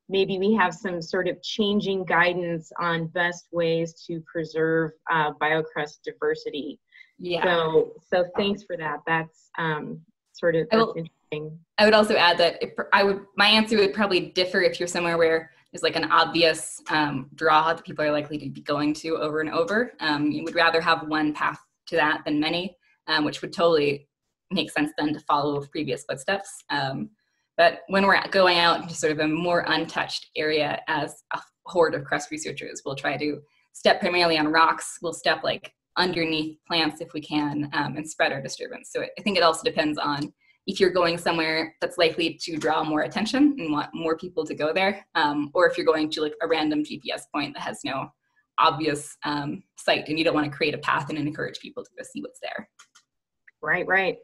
maybe we have some sort of changing guidance on best ways to preserve biocrust diversity. Yeah. So thanks for that. That's that's interesting. I would also add that my answer would probably differ if you're somewhere where there's like an obvious draw that people are likely to be going to over and over. You would rather have one path to that than many, which would totally make sense then to follow previous footsteps. But when we're going out into sort of a more untouched area as a horde of crust researchers, we'll try to step primarily on rocks. We'll step like underneath plants if we can, and spread our disturbance. So I think it also depends on if you're going somewhere that's likely to draw more attention and want more people to go there, or if you're going to like a random GPS point that has no obvious site and you don't want to create a path and encourage people to go see what's there. Right.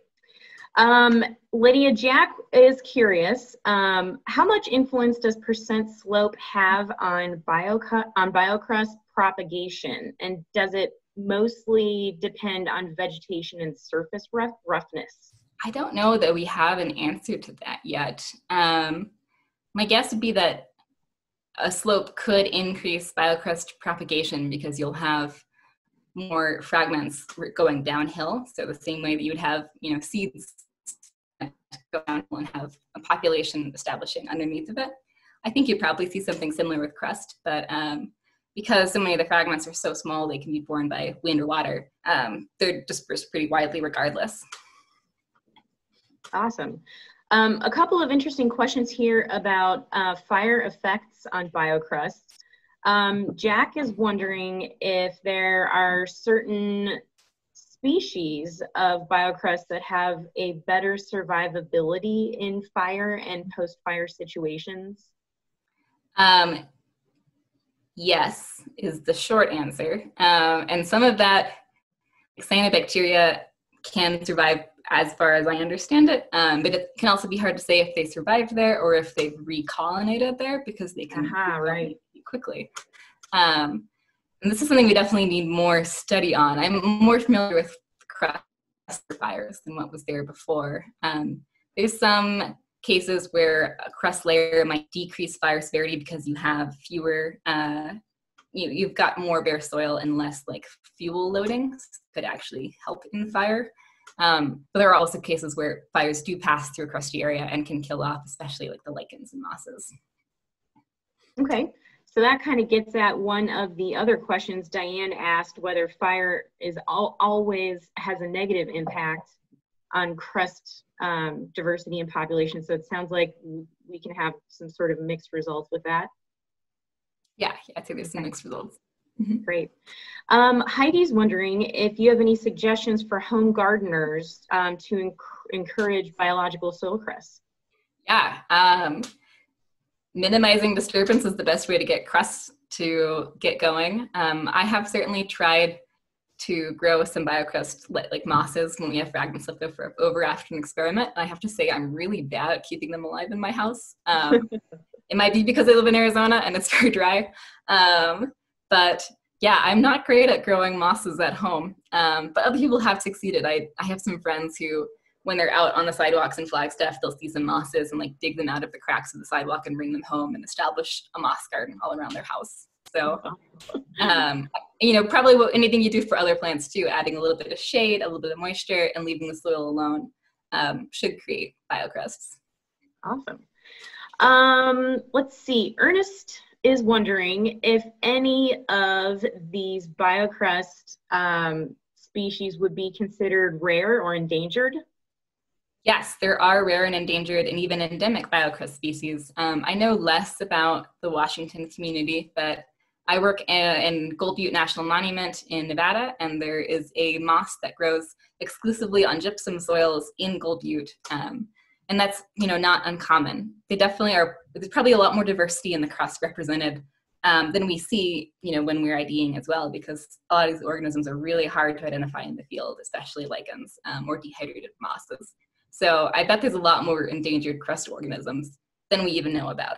Lydia, Jack is curious, how much influence does percent slope have on biocrust propagation, and does it mostly depend on vegetation and surface roughness? I don't know that we have an answer to that yet. My guess would be that a slope could increase biocrust propagation because you'll have more fragments going downhill. So the same way that you would have, seeds go downhill and have a population establishing underneath of it. I think you'd probably see something similar with crust, but because so many of the fragments are so small, they can be borne by wind or water. They're dispersed pretty widely regardless. Awesome. A couple of interesting questions here about fire effects on biocrusts. Jack is wondering if there are certain species of biocrusts that have a better survivability in fire and post-fire situations. Yes, is the short answer. And some of that cyanobacteria can survive as far as I understand it, but it can also be hard to say if they survived there or if they've recolonized there because they can right quickly. And this is something we definitely need more study on. I'm more familiar with crust fires than what was there before. There's some cases where a crust layer might decrease fire severity because you have fewer, you've got more bare soil and less like fuel loadings could actually help in fire. But there are also cases where fires do pass through a crusty area and can kill off, especially like the lichens and mosses. Okay, so that kind of gets at one of the other questions Diane asked, whether fire is always has a negative impact on crust diversity and population. So it sounds like we can have some sort of mixed results with that. Yeah, I think there's some mixed results. Great. Heidi's wondering if you have any suggestions for home gardeners to encourage biological soil crusts. Yeah, minimizing disturbance is the best way to get crusts to get going. I have certainly tried to grow some biocrust like mosses when we have fragments left over after an experiment. I have to say I'm really bad at keeping them alive in my house. It might be because I live in Arizona and it's very dry. But yeah, I'm not great at growing mosses at home, but other people have succeeded. I have some friends who, when they're out on the sidewalks in Flagstaff, they'll see some mosses and like dig them out of the cracks of the sidewalk and bring them home and establish a moss garden all around their house. So, probably anything you do for other plants too, adding a little bit of shade, a little bit of moisture, and leaving the soil alone should create biocrusts. Awesome. Let's see. Ernest is wondering if any of these biocrust species would be considered rare or endangered. Yes, there are rare and endangered and even endemic biocrust species. I know less about the Washington community, but I work in Gold Butte National Monument in Nevada, and there is a moss that grows exclusively on gypsum soils in Gold Butte. And that's, not uncommon. They definitely are, there's probably a lot more diversity in the crust represented than we see, when we're IDing as well, because a lot of these organisms are really hard to identify in the field, especially lichens or dehydrated mosses. So I bet there's a lot more endangered crust organisms than we even know about.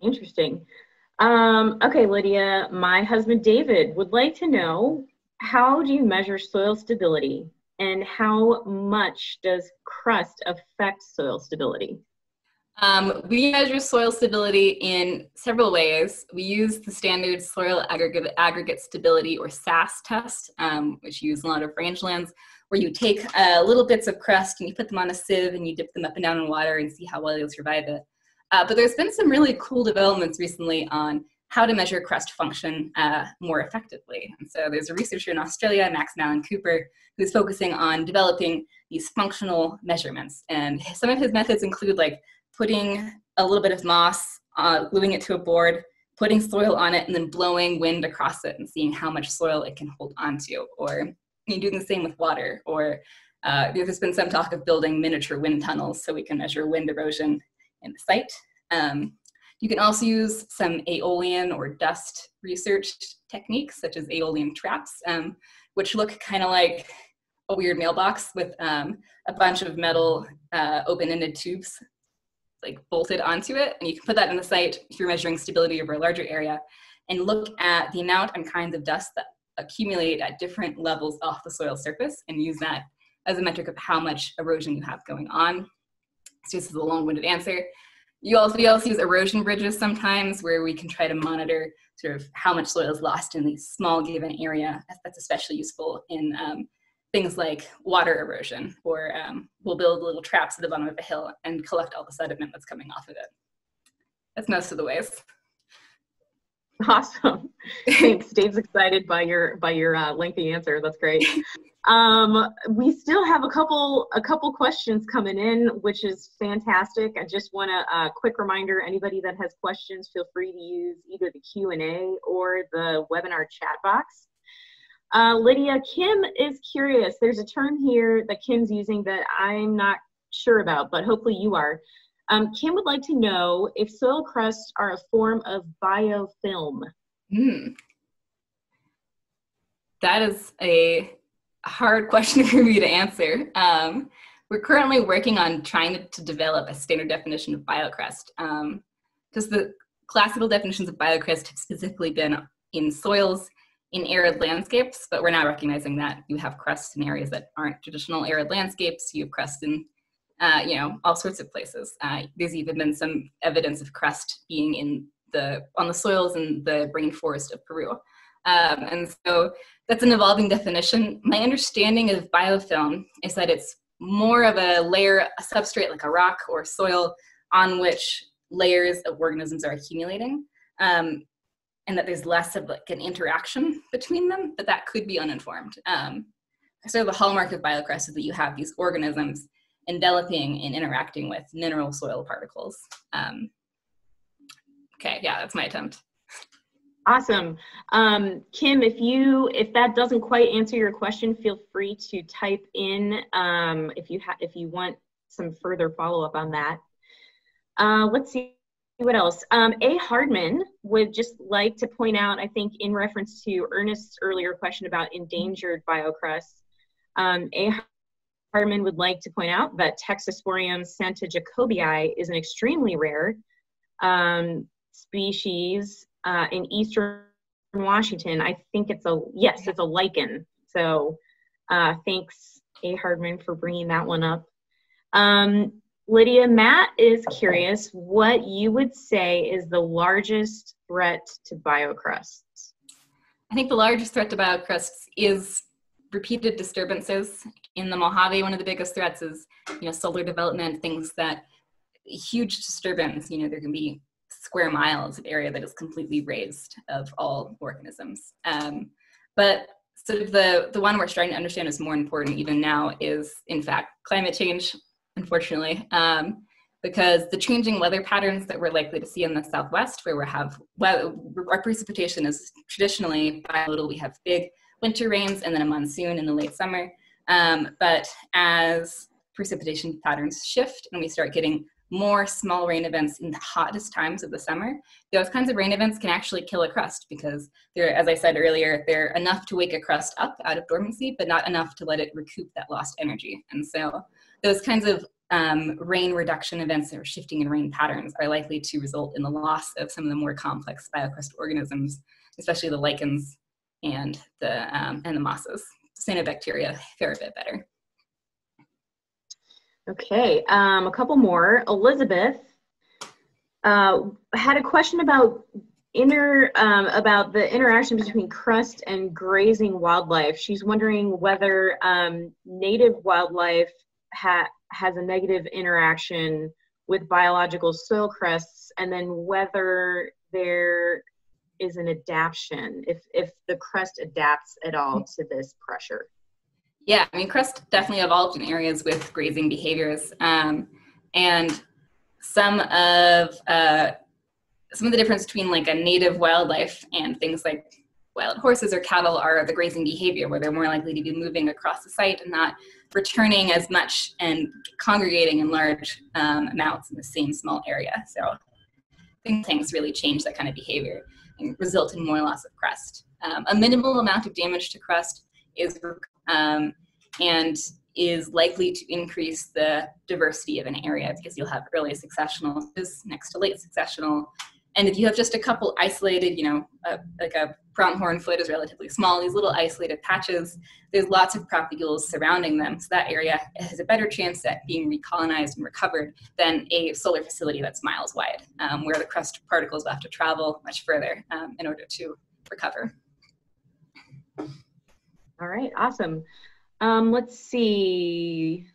Interesting. Okay, Lydia, my husband David would like to know, how do you measure soil stability, and how much does crust affect soil stability? We measure soil stability in several ways. We use the standard soil aggregate stability, or SAS test, which you use in a lot of rangelands, where you take little bits of crust and you put them on a sieve and you dip them up and down in water and see how well you'll survive it. But there's been some really cool developments recently on how to measure crust function more effectively. And so there's a researcher in Australia, Max Allen Cooper, who's focusing on developing these functional measurements. And some of his methods include like putting a little bit of moss, gluing it to a board, putting soil on it, and then blowing wind across it and seeing how much soil it can hold onto. Or doing the same with water. Or there's been some talk of building miniature wind tunnels so we can measure wind erosion in the site. You can also use some aeolian or dust research techniques, such as aeolian traps, which look kind of like a weird mailbox with a bunch of metal open-ended tubes like bolted onto it. And you can put that in the site if you're measuring stability over a larger area, and look at the amount and kinds of dust that accumulate at different levels off the soil surface, and use that as a metric of how much erosion you have going on. So this is a long-winded answer. We also use erosion bridges sometimes, where we can try to monitor sort of how much soil is lost in the small given area. That's especially useful in things like water erosion, or we'll build little traps at the bottom of a hill and collect all the sediment that's coming off of it. That's most of the ways. Awesome. Thanks. Dave's excited by your lengthy answer. That's great. We still have a couple questions coming in, which is fantastic. I just want a quick reminder, anybody that has questions, feel free to use either the Q&A or the webinar chat box. Lydia, Kim is curious. There's a term here that Kim's using that I'm not sure about, but hopefully you are. Kim would like to know if soil crusts are a form of biofilm. That is a hard question for me to answer. We're currently working on trying to develop a standard definition of biocrust, because the classical definitions of biocrust have specifically been in soils in arid landscapes, but we're now recognizing that you have crusts in areas that aren't traditional arid landscapes. You have crust in all sorts of places. There's even been some evidence of crust being on the soils in the rainforest of Peru. And so that's an evolving definition. My understanding of biofilm is that it's more of a layer, a substrate like a rock or soil, on which layers of organisms are accumulating, and that there's less of like an interaction between them, but that could be uninformed. So the hallmark of biocrust is that you have these organisms enveloping and interacting with mineral soil particles. Okay, yeah, that's my attempt. Awesome. Kim, if that doesn't quite answer your question, feel free to type in if you want some further follow-up on that. Let's see what else. A. Hardman would just like to point out, I think in reference to Ernest's earlier question about endangered biocrusts, A. Hardman would like to point out that Texasporium santajacobii is an extremely rare species in eastern Washington. I think it's a lichen. So thanks, A. Hardman, for bringing that one up. Lydia, Matt is curious what you would say is the largest threat to biocrusts. I think the largest threat to biocrusts is repeated disturbances. In the Mojave, one of the biggest threats is solar development, things that huge disturbance, there can be square miles of area that is completely raised of all organisms. But sort of the one we're starting to understand is more important even now is, in fact, climate change, unfortunately, because the changing weather patterns that we're likely to see in the Southwest, where our precipitation is traditionally biennial. We have big winter rains and then a monsoon in the late summer. But as precipitation patterns shift and we start getting more small rain events in the hottest times of the summer, those kinds of rain events can actually kill a crust because they're, as I said earlier, they're enough to wake a crust up out of dormancy, but not enough to let it recoup that lost energy. And so those kinds of rain reduction events or shifting in rain patterns are likely to result in the loss of some of the more complex biocrust organisms, especially the lichens and the mosses. Cyanobacteria fare a bit better. Okay, a couple more. Elizabeth had a question about the interaction between crust and grazing wildlife. She's wondering whether native wildlife has a negative interaction with biological soil crusts, and then whether there is an adaptation, if the crust adapts at all to this pressure. Yeah, I mean, crust definitely evolved in areas with grazing behaviors, and some of the difference between like a native wildlife and things like wild horses or cattle are the grazing behavior, where they're more likely to be moving across the site and not returning as much and congregating in large amounts in the same small area. So things really change that kind of behavior and result in more loss of crust. A minimal amount of damage to crust is and is likely to increase the diversity of an area because you'll have early successional next to late successional. And if you have just a couple isolated, like a pronghorn foot is relatively small, these little isolated patches, there's lots of propagules surrounding them. So that area has a better chance at being recolonized and recovered than a solar facility that's miles wide, where the crust particles will have to travel much further in order to recover. All right, awesome. Let's see.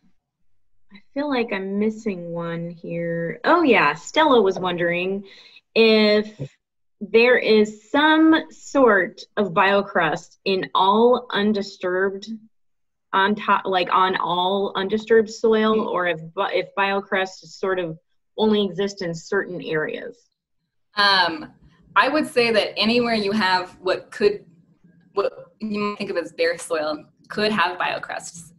I feel like I'm missing one here. Oh yeah, Stella was wondering if there is some sort of biocrust in all undisturbed, on all undisturbed soil, or if biocrust sort of only exist in certain areas. I would say that anywhere you have what you might think of as bare soil could have biocrusts.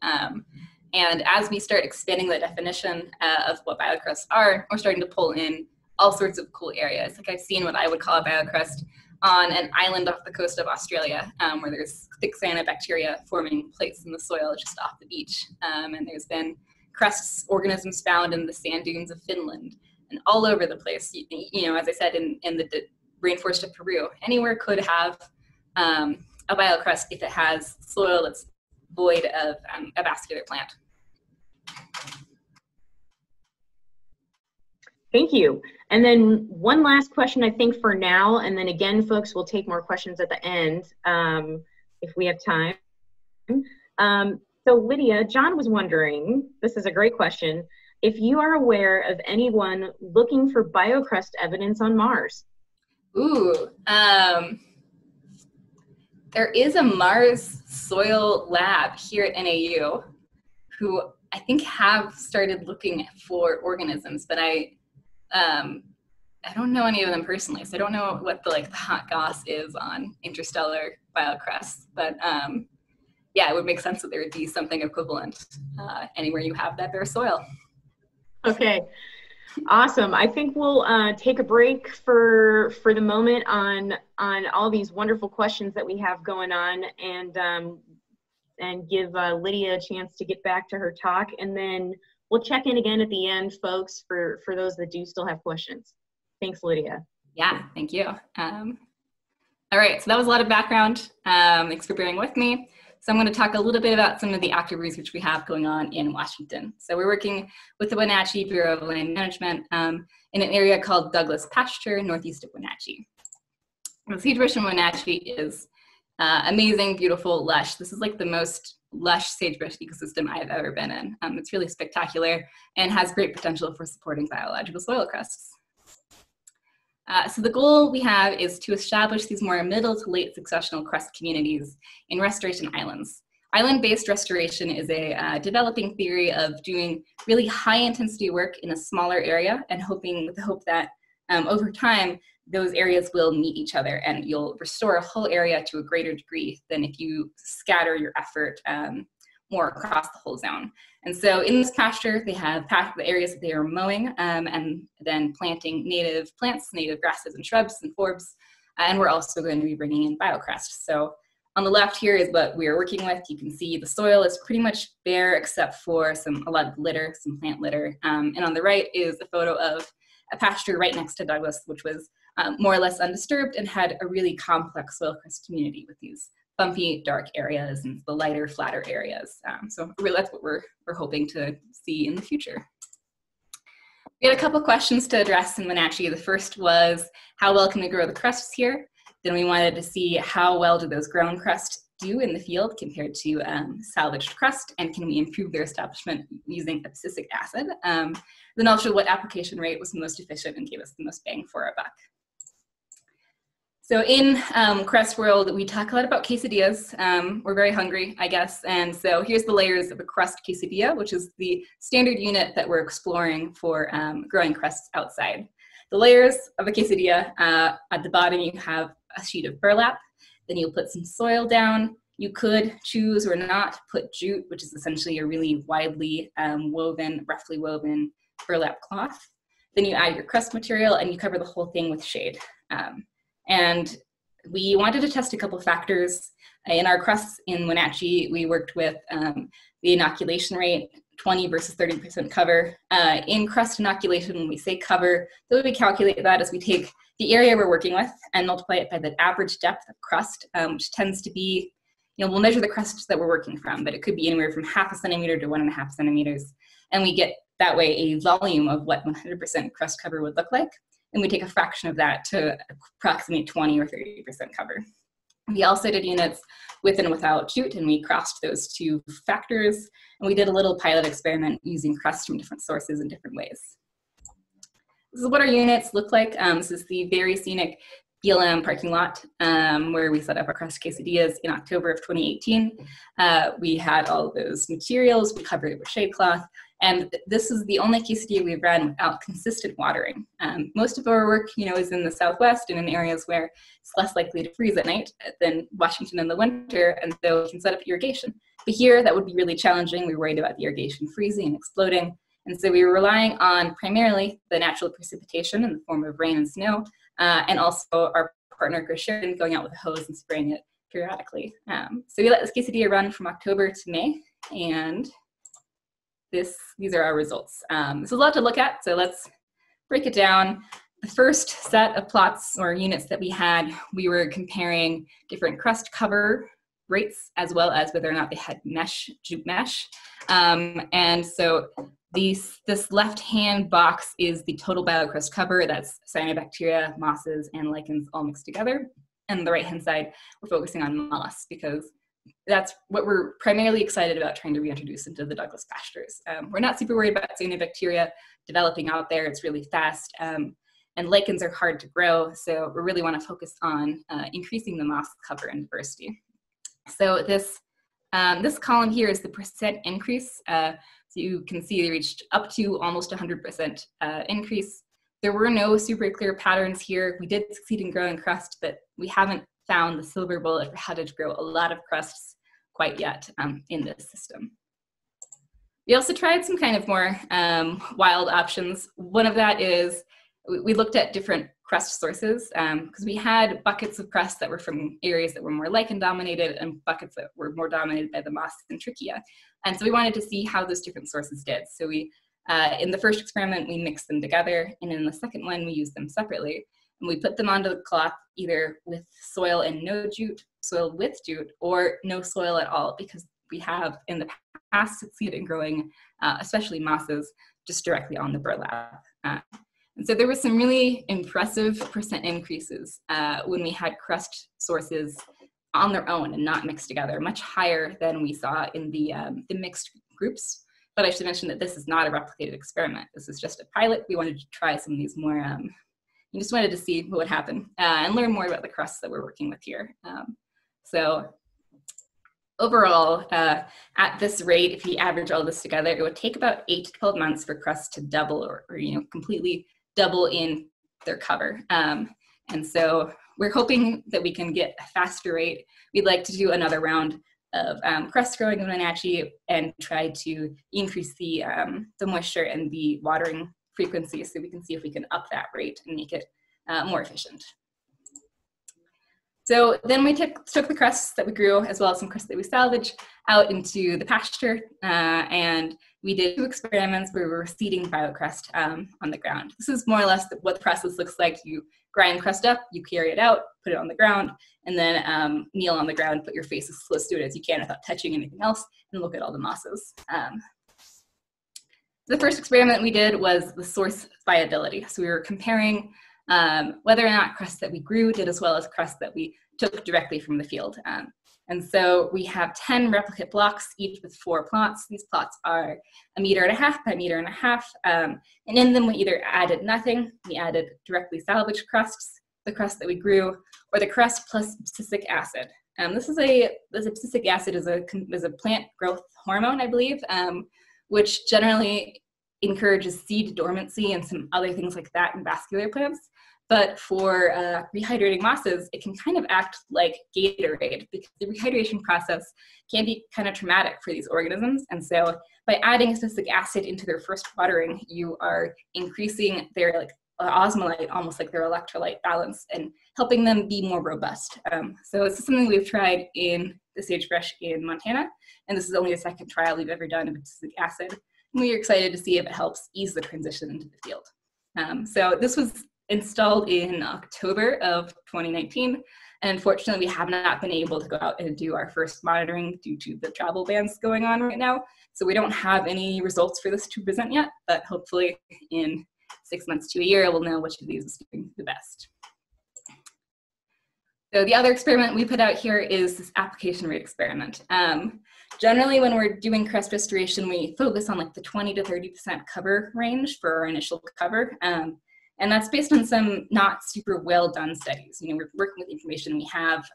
And as we start expanding the definition of what biocrusts are, we're starting to pull in all sorts of cool areas. Like I've seen what I would call a biocrust on an island off the coast of Australia, where there's thick cyanobacteria forming plates in the soil just off the beach. And there's been crusts, organisms found in the sand dunes of Finland and all over the place. As I said, in the rainforest of Peru, anywhere could have a biocrust if it has soil that's void of a vascular plant. Thank you. And then one last question, I think, for now, and then again, folks, we'll take more questions at the end if we have time. So Lydia, John was wondering, this is a great question, if you are aware of anyone looking for biocrust evidence on Mars. Ooh, there is a Mars soil lab here at NAU who I think have started looking for organisms, but I don't know any of them personally, so I don't know what the hot goss is on interstellar biocrusts, but yeah, it would make sense that there would be something equivalent anywhere you have that bare soil. Okay, awesome. I think we'll take a break for the moment on all these wonderful questions that we have going on, and give Lydia a chance to get back to her talk, and then we'll check in again at the end, folks, for those that do still have questions. Thanks, Lydia. Yeah, thank you. All right, so that was a lot of background. Thanks for bearing with me. So I'm going to talk a little bit about some of the active research we have going on in Washington. So we're working with the Wenatchee Bureau of Land Management in an area called Douglas Pasture, northeast of Wenatchee. The sagebrush in Wenatchee is amazing, beautiful, lush. This is like the most lush sagebrush ecosystem I've ever been in. It's really spectacular and has great potential for supporting biological soil crusts. So the goal we have is to establish these more middle to late successional crust communities in restoration islands. Island-based restoration is a developing theory of doing really high intensity work in a smaller area and with the hope that over time, those areas will meet each other and you'll restore a whole area to a greater degree than if you scatter your effort more across the whole zone. And so in this pasture, they have the areas that they are mowing and then planting native plants, native grasses and shrubs and forbs. And we're also going to be bringing in Biocrust. So on the left here is what we are working with. You can see the soil is pretty much bare except for a lot of litter, some plant litter. And on the right is a photo of a pasture right next to Douglas, which was more or less undisturbed and had a really complex soil crust community with these bumpy, dark areas and the lighter, flatter areas. So really that's what we're hoping to see in the future. We had a couple questions to address in Wenatchee. The first was, how well can we grow the crusts here? Then we wanted to see how well do those grown crusts do in the field compared to salvaged crust, and can we improve their establishment using abscisic acid? Then also what application rate was the most efficient and gave us the most bang for our buck. So in crust world, we talk a lot about quesadillas. We're very hungry, I guess. And so here's the layers of a crust quesadilla, which is the standard unit that we're exploring for growing crusts outside. The layers of a quesadilla, at the bottom you have a sheet of burlap, then you'll put some soil down. You could choose or not put jute, which is essentially a really widely roughly woven burlap cloth. Then you add your crust material and you cover the whole thing with shade. And we wanted to test a couple of factors. In our crusts in Wenatchee, we worked with the inoculation rate, 20 versus 30% cover. In crust inoculation, when we say cover, the way we calculate that is we take the area we're working with and multiply it by the average depth of crust, which tends to be, we'll measure the crust that we're working from, but it could be anywhere from 0.5 centimeter to 1.5 centimeters. And we get that way a volume of what 100% crust cover would look like. And we take a fraction of that to approximate 20 or 30% cover. We also did units with and without jute, and we crossed those two factors. And we did a little pilot experiment using crust from different sources in different ways. This is what our units look like. This is the very scenic BLM parking lot where we set up our crust quesadillas in October of 2018. We had all of those materials, we covered it with shade cloth, and this is the only quesadilla we've run without consistent watering. Most of our work, is in the Southwest and in areas where it's less likely to freeze at night than Washington in the winter, and so we can set up irrigation. But here, that would be really challenging. We were worried about the irrigation freezing and exploding, and so we were relying on primarily the natural precipitation in the form of rain and snow, and also our partner, Chris Sheridan, going out with a hose and spraying it periodically. So we let this quesadilla run from October to May, and these are our results. There's a lot to look at, so let's break it down. The first set of plots or units that we had, we were comparing different crust cover rates as well as whether or not they had jute mesh. And so this left-hand box is the total biocrust cover. That's cyanobacteria, mosses, and lichens all mixed together. And the right-hand side, we're focusing on mollusks because that's what we're primarily excited about trying to reintroduce into the Douglas pastures. We're not super worried about cyanobacteria developing out there. It's really fast. And lichens are hard to grow, so we really want to focus on increasing the moss cover and diversity. So this column here is the percent increase. So you can see they reached up to almost 100% increase. There were no super clear patterns here. We did succeed in growing crust, but we haven't found the silver bullet for how to grow a lot of crusts quite yet in this system. We also tried some kind of more wild options. One of that is we looked at different crust sources because we had buckets of crust that were from areas that were more lichen dominated and buckets that were more dominated by the moss and trichia. And so we wanted to see how those different sources did. So we, in the first experiment, we mixed them together, and in the second one, we used them separately. And we put them onto the cloth either with soil and no jute, soil with jute, or no soil at all, because we have in the past succeeded in growing, especially mosses, just directly on the burlap. And so there were some really impressive percent increases when we had crust sources on their own and not mixed together, much higher than we saw in the mixed groups. But I should mention that this is not a replicated experiment. This is just a pilot. We wanted to try some of these more, we just wanted to see what would happen and learn more about the crusts that we're working with here. So overall, at this rate, if you average all this together, it would take about 8 to 12 months for crusts to double or completely double in their cover. And so we're hoping that we can get a faster rate. We'd like to do another round crust growing in Wenatchee and tried to increase the moisture and the watering frequency so we can see if we can up that rate and make it more efficient. So then we took the crusts that we grew, as well as some crusts that we salvaged, out into the pasture, and we did 2 experiments where we were seeding biocrust on the ground. This is more or less what the process looks like. You grind crust up, you carry it out, put it on the ground, and then kneel on the ground, put your face as close to it as you can without touching anything else, and look at all the mosses. The first experiment we did was the source viability. So we were comparing whether or not crust that we grew did as well as crust that we took directly from the field. And so we have 10 replicate blocks, each with 4 plots. These plots are 1.5 meters by 1.5 meters, and in them we either added nothing, we added directly salvaged crusts, the crust that we grew, or the crust plus abscisic acid. This abscisic acid is a plant growth hormone, I believe, which generally encourages seed dormancy and some other things like that in vascular plants. But for rehydrating mosses, it can kind of act like Gatorade because the rehydration process can be kind of traumatic for these organisms. And so by adding abscisic acid into their first watering, you are increasing their osmolyte, almost like their electrolyte balance, and helping them be more robust. So this is something we've tried in the sagebrush in Montana, and this is only the 2nd trial we've ever done of abscisic acid. And we are excited to see if it helps ease the transition into the field. So this was installed in October of 2019, and unfortunately we have not been able to go out and do our first monitoring due to the travel bans going on right now. So we don't have any results for this to present yet, but hopefully in 6 months to a year we'll know which of these is doing the best. So the other experiment we put out here is this application rate experiment. Generally when we're doing crust restoration, we focus on like the 20 to 30% cover range for our initial cover. And that's based on some not super well done studies. You know, we're working with the information we have.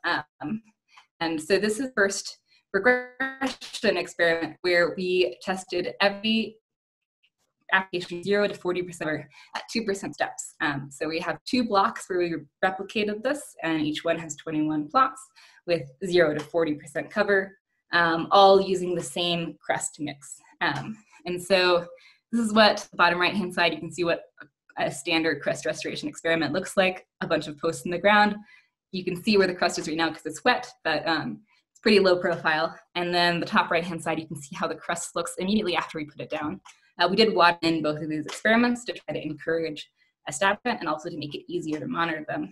And so this is first regression experiment where we tested every application 0 to 40% at 2% steps. So we have 2 blocks where we replicated this, and each one has 21 plots with 0 to 40% cover, all using the same crust mix. And so this is what the bottom right hand side, you can see what a standard crust restoration experiment looks like. A bunch of posts in the ground. You can see where the crust is right now because it's wet, but it's pretty low profile. And then the top right hand side, you can see how the crust looks immediately after we put it down. We did water in both of these experiments to try to encourage establishment and also to make it easier to monitor them,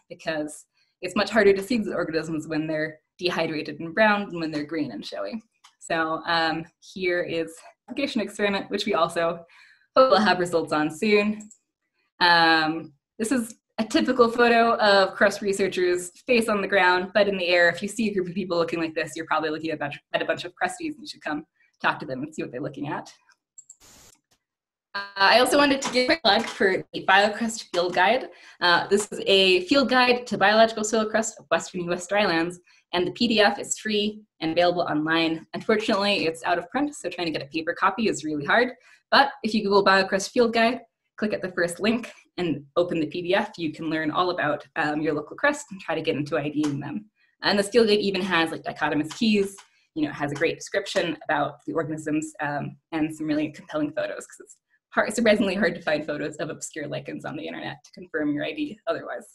because it's much harder to see these organisms when they're dehydrated and brown than when they're green and showy. So here is the application experiment, which we also hope we'll have results on soon. This is a typical photo of crust researchers, face on the ground, but in the air. If you see a group of people looking like this, you're probably looking at a bunch of crusties, and you should come talk to them and see what they're looking at. I also wanted to give a plug for the Biocrust Field Guide. This is a field guide to biological soil crust of Western US drylands, and the PDF is free and available online. Unfortunately, it's out of print, so trying to get a paper copy is really hard. But if you Google Biocrust Field Guide, click at the first link and open the PDF, you can learn all about your local crust and try to get into IDing them. And this field guide even has like dichotomous keys. You know, it has a great description about the organisms and some really compelling photos, because it's surprisingly hard to find photos of obscure lichens on the internet to confirm your ID otherwise.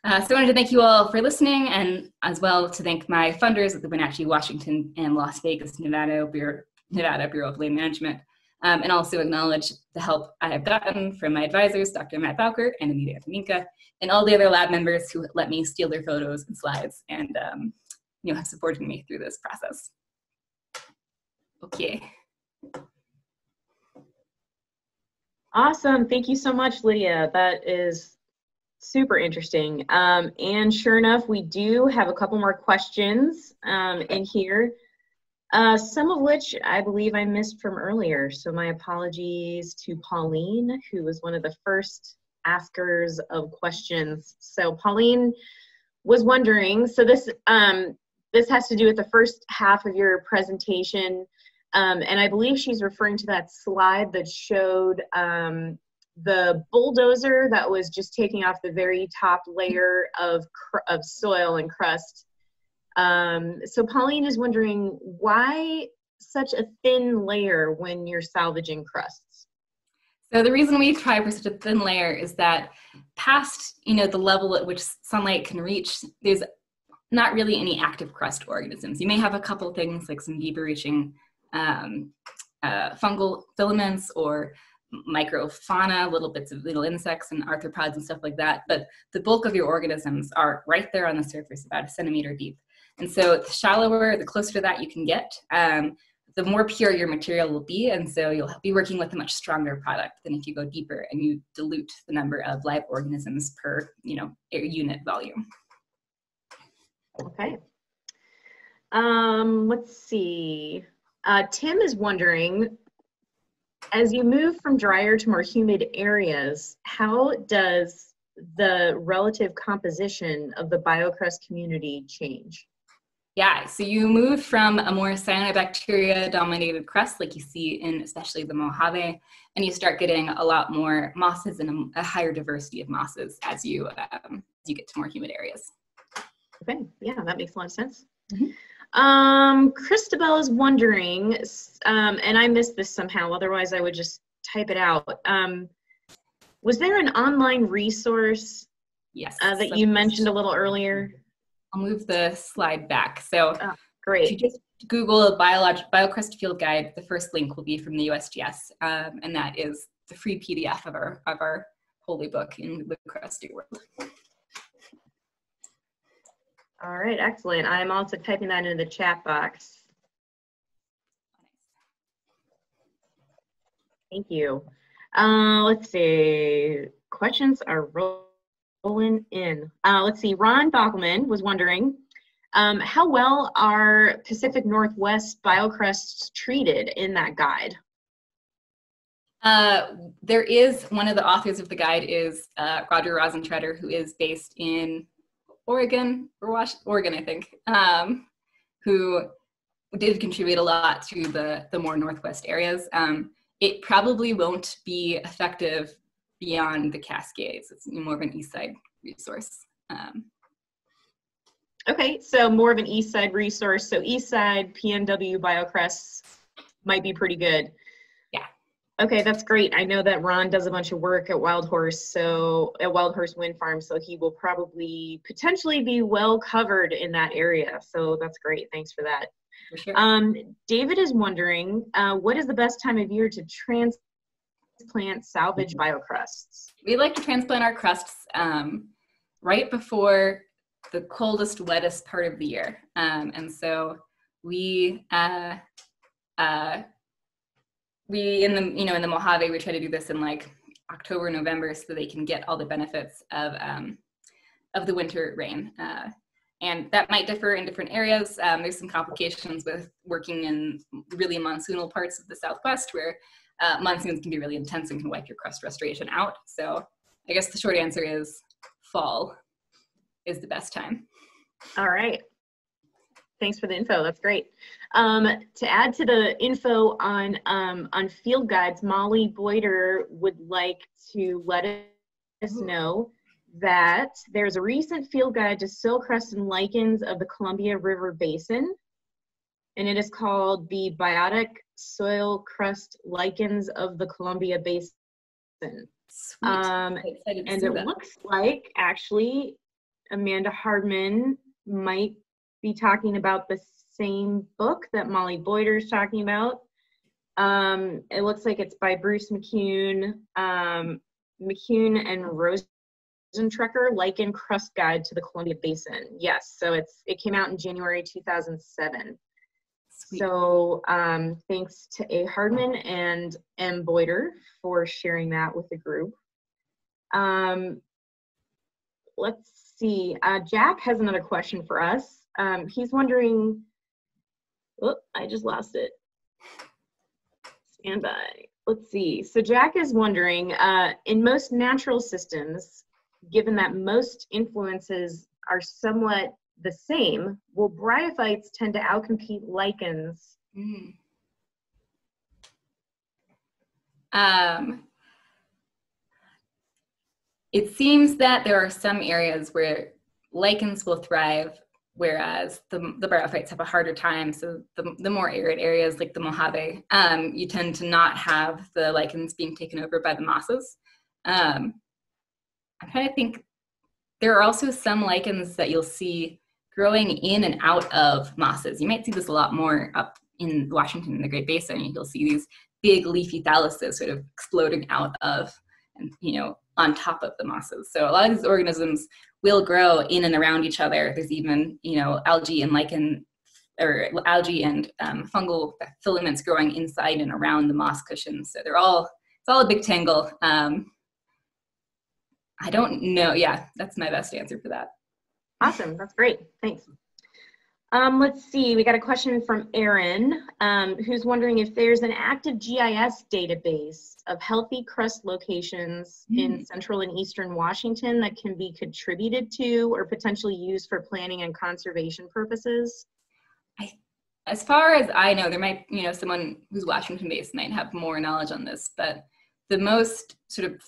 So I wanted to thank you all for listening, and as well to thank my funders at the Wenatchee, Washington, and Las Vegas, Nevada Bureau of Land Management, and also acknowledge the help I have gotten from my advisors, Dr. Matt Bowker and Anita Antoninka, and all the other lab members who let me steal their photos and slides and have supported me through this process. Okay. Awesome. Thank you so much, Lydia. That is super interesting. And sure enough, we do have a couple more questions in here, some of which I believe I missed from earlier. So my apologies to Pauline, who was one of the first askers of questions. So Pauline was wondering, so this has to do with the first half of your presentation. And I believe she's referring to that slide that showed the bulldozer that was just taking off the very top layer of soil and crust So Pauline is wondering, why such a thin layer when you're salvaging crusts? So the reason we try for such a thin layer is that past, the level at which sunlight can reach, there's not really any active crust organisms. You may have a couple things like some deeper reaching fungal filaments or microfauna, little bits of little insects and arthropods and stuff like that. But the bulk of your organisms are right there on the surface, about a centimeter deep. And so the shallower, the closer to that you can get, the more pure your material will be. And so you'll be working with a much stronger product than if you go deeper and you dilute the number of live organisms per, unit volume. Okay. Let's see. Tim is wondering, as you move from drier to more humid areas, how does the relative composition of the biocrust community change? Yeah, so you move from a more cyanobacteria dominated crust like you see in especially the Mojave, and you start getting a lot more mosses and a higher diversity of mosses as you get to more humid areas. Okay, yeah, that makes a lot of sense. Mm-hmm. Christabel is wondering, and I missed this somehow, otherwise I would just type it out. Was there an online resource that you mentioned a little earlier? I'll move the slide back. So great. If you just Google a Biocrust field guide, the first link will be from the USGS, and that is the free PDF of our holy book in the crusty world. All right, excellent. I'm also typing that into the chat box. Thank you. Let's see. Questions are rolling in. Let's see. Ron Bockelman was wondering, how well are Pacific Northwest biocrusts treated in that guide? There is, one of the authors of the guide is Roger Rosentreter, who is based in Oregon, I think, who did contribute a lot to the more Northwest areas. It probably won't be effective beyond the Cascades. It's more of an east side resource. Okay, so more of an east side resource. So east side PNW biocrusts might be pretty good. Yeah. Okay, that's great. I know that Ron does a bunch of work at Wild Horse Wind Farm, so he will probably potentially be well covered in that area. So that's great. Thanks for that. For sure. David is wondering, what is the best time of year to transplant salvage biocrusts? We like to transplant our crusts right before the coldest, wettest part of the year. And so we in the Mojave, we try to do this in like October, November, so they can get all the benefits of the winter rain. And that might differ in different areas. There's some complications with working in really monsoonal parts of the Southwest where monsoons can be really intense and can wipe your crust restoration out. So I guess the short answer is fall is the best time. All right. Thanks for the info. That's great. To add to the info on field guides, Molly Boyder would like to let us know that there's a recent field guide to soil crust and lichens of the Columbia River Basin, and it is called the Biotic Soil Crust Lichens of the Columbia Basin. Sweet. And it looks like actually Amanda Hardman might be talking about the same book that Molly Boyder is talking about. It looks like it's by Bruce McCune and Rosentrecker, Lichen Crust Guide to the Columbia Basin. Yes, so it came out in January 2007. Sweet. So thanks to A. Hardman and M. Boyder for sharing that with the group. Let's see, Jack has another question for us. He's wondering, oh, I just lost it. Stand by. Let's see. So Jack is wondering, in most natural systems, given that most influences are somewhat the same, will bryophytes tend to outcompete lichens? It seems that there are some areas where lichens will thrive whereas the biophytes have a harder time. So the more arid areas like the Mojave, you tend to not have the lichens being taken over by the mosses. I'm trying to think, there are also some lichens that you'll see growing in and out of mosses. You might see this a lot more up in Washington in the Great Basin. You'll see these big leafy thalluses sort of exploding out of, and on top of the mosses. So a lot of these organisms will grow in and around each other. There's even algae and lichen, or algae and fungal filaments growing inside and around the moss cushions. So it's all a big tangle. I don't know. Yeah, that's my best answer for that. Awesome. That's great. Thanks. Let's see. We got a question from Aaron, who's wondering if there's an active GIS database of healthy crust locations in central and eastern Washington that can be contributed to or potentially used for planning and conservation purposes. As far as I know, there might, someone who's Washington-based might have more knowledge on this, but the most sort of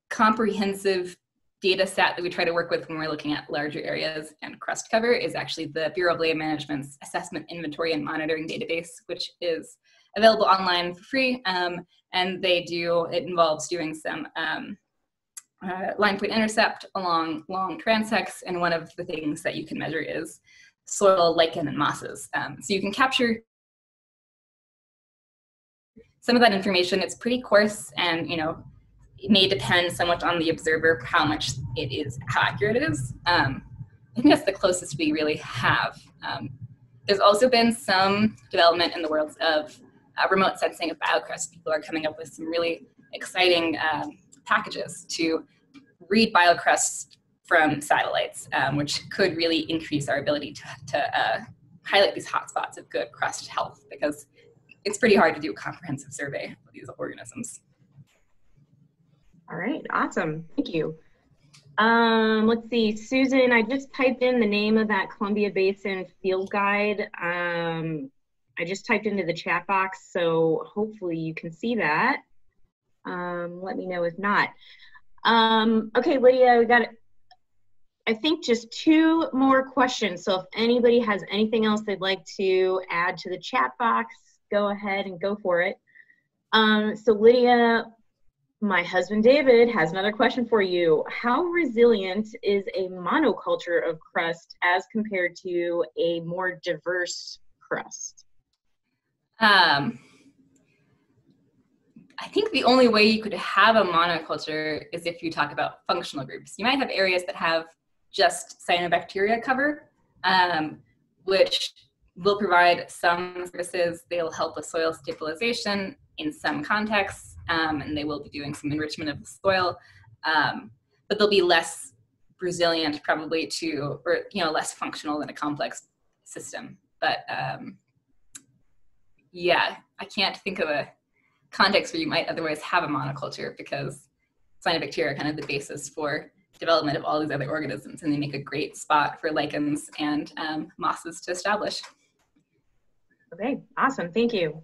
comprehensive data set that we try to work with when we're looking at larger areas and crust cover is actually the Bureau of Land Management's Assessment, Inventory, and Monitoring database, which is available online for free. And it involves doing some line point intercept along long transects, and one of the things that you can measure is soil, lichen, and mosses. So you can capture some of that information. It's pretty coarse, and it may depend somewhat on the observer how accurate it is. I think that's the closest we really have. There's also been some development in the world of remote sensing of biocrust. People are coming up with some really exciting packages to read biocrusts from satellites, which could really increase our ability to highlight these hotspots of good crust health, because it's pretty hard to do a comprehensive survey of these organisms. All right, awesome, thank you. Let's see, Susan, I just typed in the name of that Columbia Basin field guide. I just typed into the chat box, so hopefully you can see that. Let me know if not. Okay, Lydia, we got, I think, just 2 more questions. So if anybody has anything else they'd like to add to the chat box, go ahead and go for it. So Lydia, my husband David has another question for you. How resilient is a monoculture of crust as compared to a more diverse crust? I think the only way you could have a monoculture is if you talk about functional groups. You might have areas that have just cyanobacteria cover, which will provide some services. They'll help with soil stabilization in some contexts, and they will be doing some enrichment of the soil, but they'll be less resilient probably to, or less functional than a complex system. But yeah, I can't think of a context where you might otherwise have a monoculture, because cyanobacteria are kind of the basis for development of all these other organisms, and they make a great spot for lichens and mosses to establish. Okay, awesome, thank you.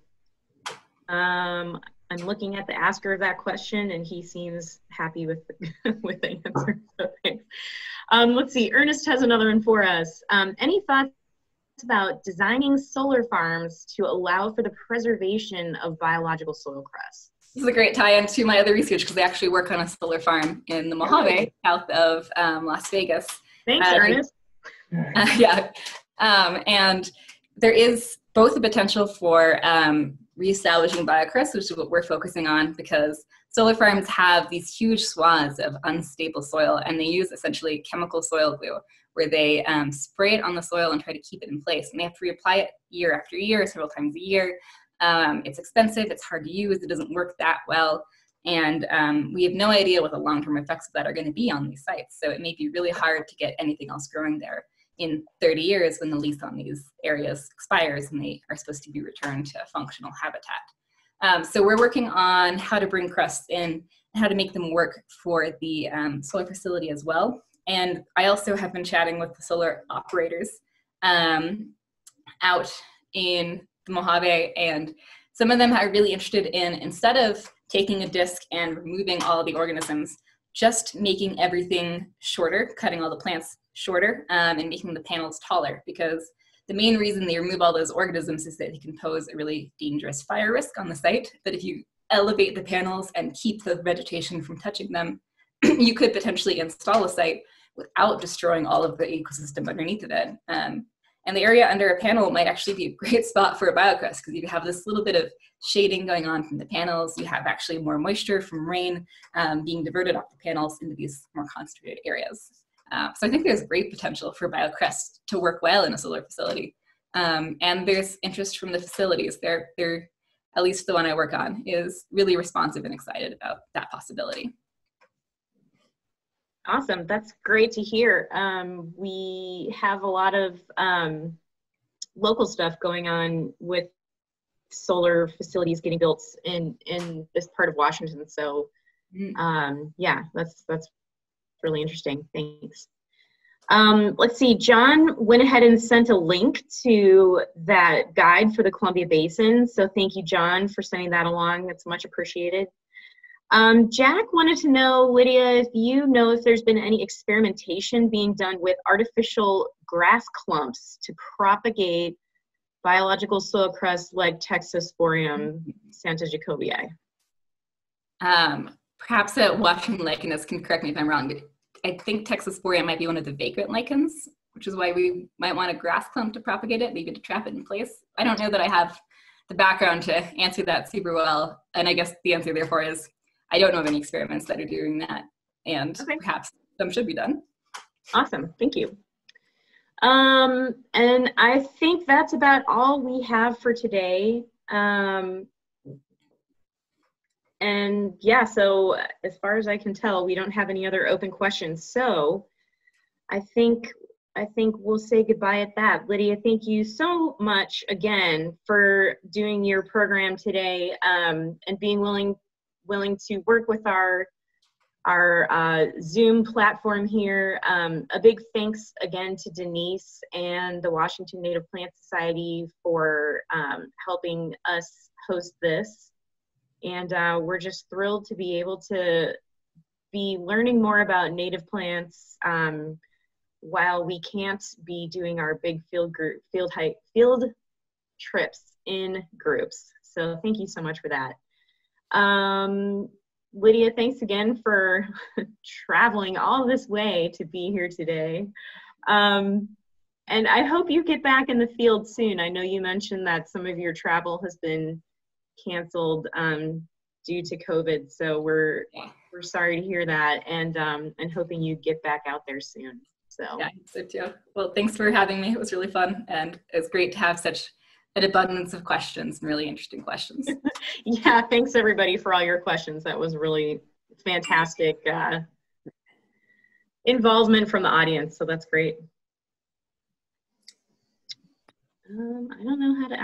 I'm looking at the asker of that question, and he seems happy with the, with the answer, so thanks. Let's see, Ernest has another one for us. Any thoughts about designing solar farms to allow for the preservation of biological soil crust? This is a great tie-in to my other research, because I actually work on a solar farm in the Mojave, south of Las Vegas. Thanks, Ernest. Yeah, and there is both the potential for reestablishing biocrust, which is what we're focusing on, because solar farms have these huge swaths of unstable soil, and they use essentially chemical soil glue, where they spray it on the soil and try to keep it in place. And they have to reapply it year after year, several times a year. It's expensive, it's hard to use, it doesn't work that well. And we have no idea what the long-term effects of that are going to be on these sites. So it may be really hard to get anything else growing there in 30 years when the lease on these areas expires and they are supposed to be returned to a functional habitat. So we're working on how to bring crusts in and how to make them work for the solar facility as well. And I also have been chatting with the solar operators out in the Mojave, and some of them are really interested in, instead of taking a disc and removing all the organisms, just making everything shorter, cutting all the plants shorter, and making the panels taller, because the main reason they remove all those organisms is that they can pose a really dangerous fire risk on the site. But if you elevate the panels and keep the vegetation from touching them, you could potentially install a site without destroying all of the ecosystem underneath of it. And the area under a panel might actually be a great spot for a biocrust, because you have this little bit of shading going on from the panels. You have actually more moisture from rain being diverted off the panels into these more concentrated areas. So I think there's great potential for biocrust to work well in a solar facility. And there's interest from the facilities. They're, at least the one I work on, is really responsive and excited about that possibility. Awesome, that's great to hear. We have a lot of local stuff going on with solar facilities getting built in this part of Washington. So yeah, that's really interesting. Thanks. Let's see, John went ahead and sent a link to that guide for the Columbia Basin. So thank you, John, for sending that along. That's much appreciated. Jack wanted to know, Lydia, if you know if there's been any experimentation being done with artificial grass clumps to propagate biological soil crust like Texosporium santajacobii. Perhaps a watching lichenist can correct me if I'm wrong, but I think Texosporium might be one of the vagrant lichens, which is why we might want a grass clump to propagate it, maybe to trap it in place. I don't know that I have the background to answer that super well, and I guess the answer therefore is I don't know of any experiments that are doing that, and perhaps some should be done. Awesome, thank you. And I think that's about all we have for today. And yeah, so as far as I can tell, we don't have any other open questions. So I think we'll say goodbye at that. Lydia, thank you so much again for doing your program today, and being willing to work with our Zoom platform here. A big thanks again to Denise and the Washington Native Plant Society for helping us host this. And we're just thrilled to be able to be learning more about native plants while we can't be doing our big field trips in groups. So thank you so much for that. Lydia, thanks again for traveling all this way to be here today. And I hope you get back in the field soon. I know you mentioned that some of your travel has been canceled due to COVID, so we're sorry to hear that, and hoping you get back out there soon. So yeah, so too. Well, thanks for having me. It was really fun, and it's great to have such an abundance of questions, and really interesting questions. Yeah, thanks everybody for all your questions. That was really fantastic involvement from the audience, so that's great. I don't know how to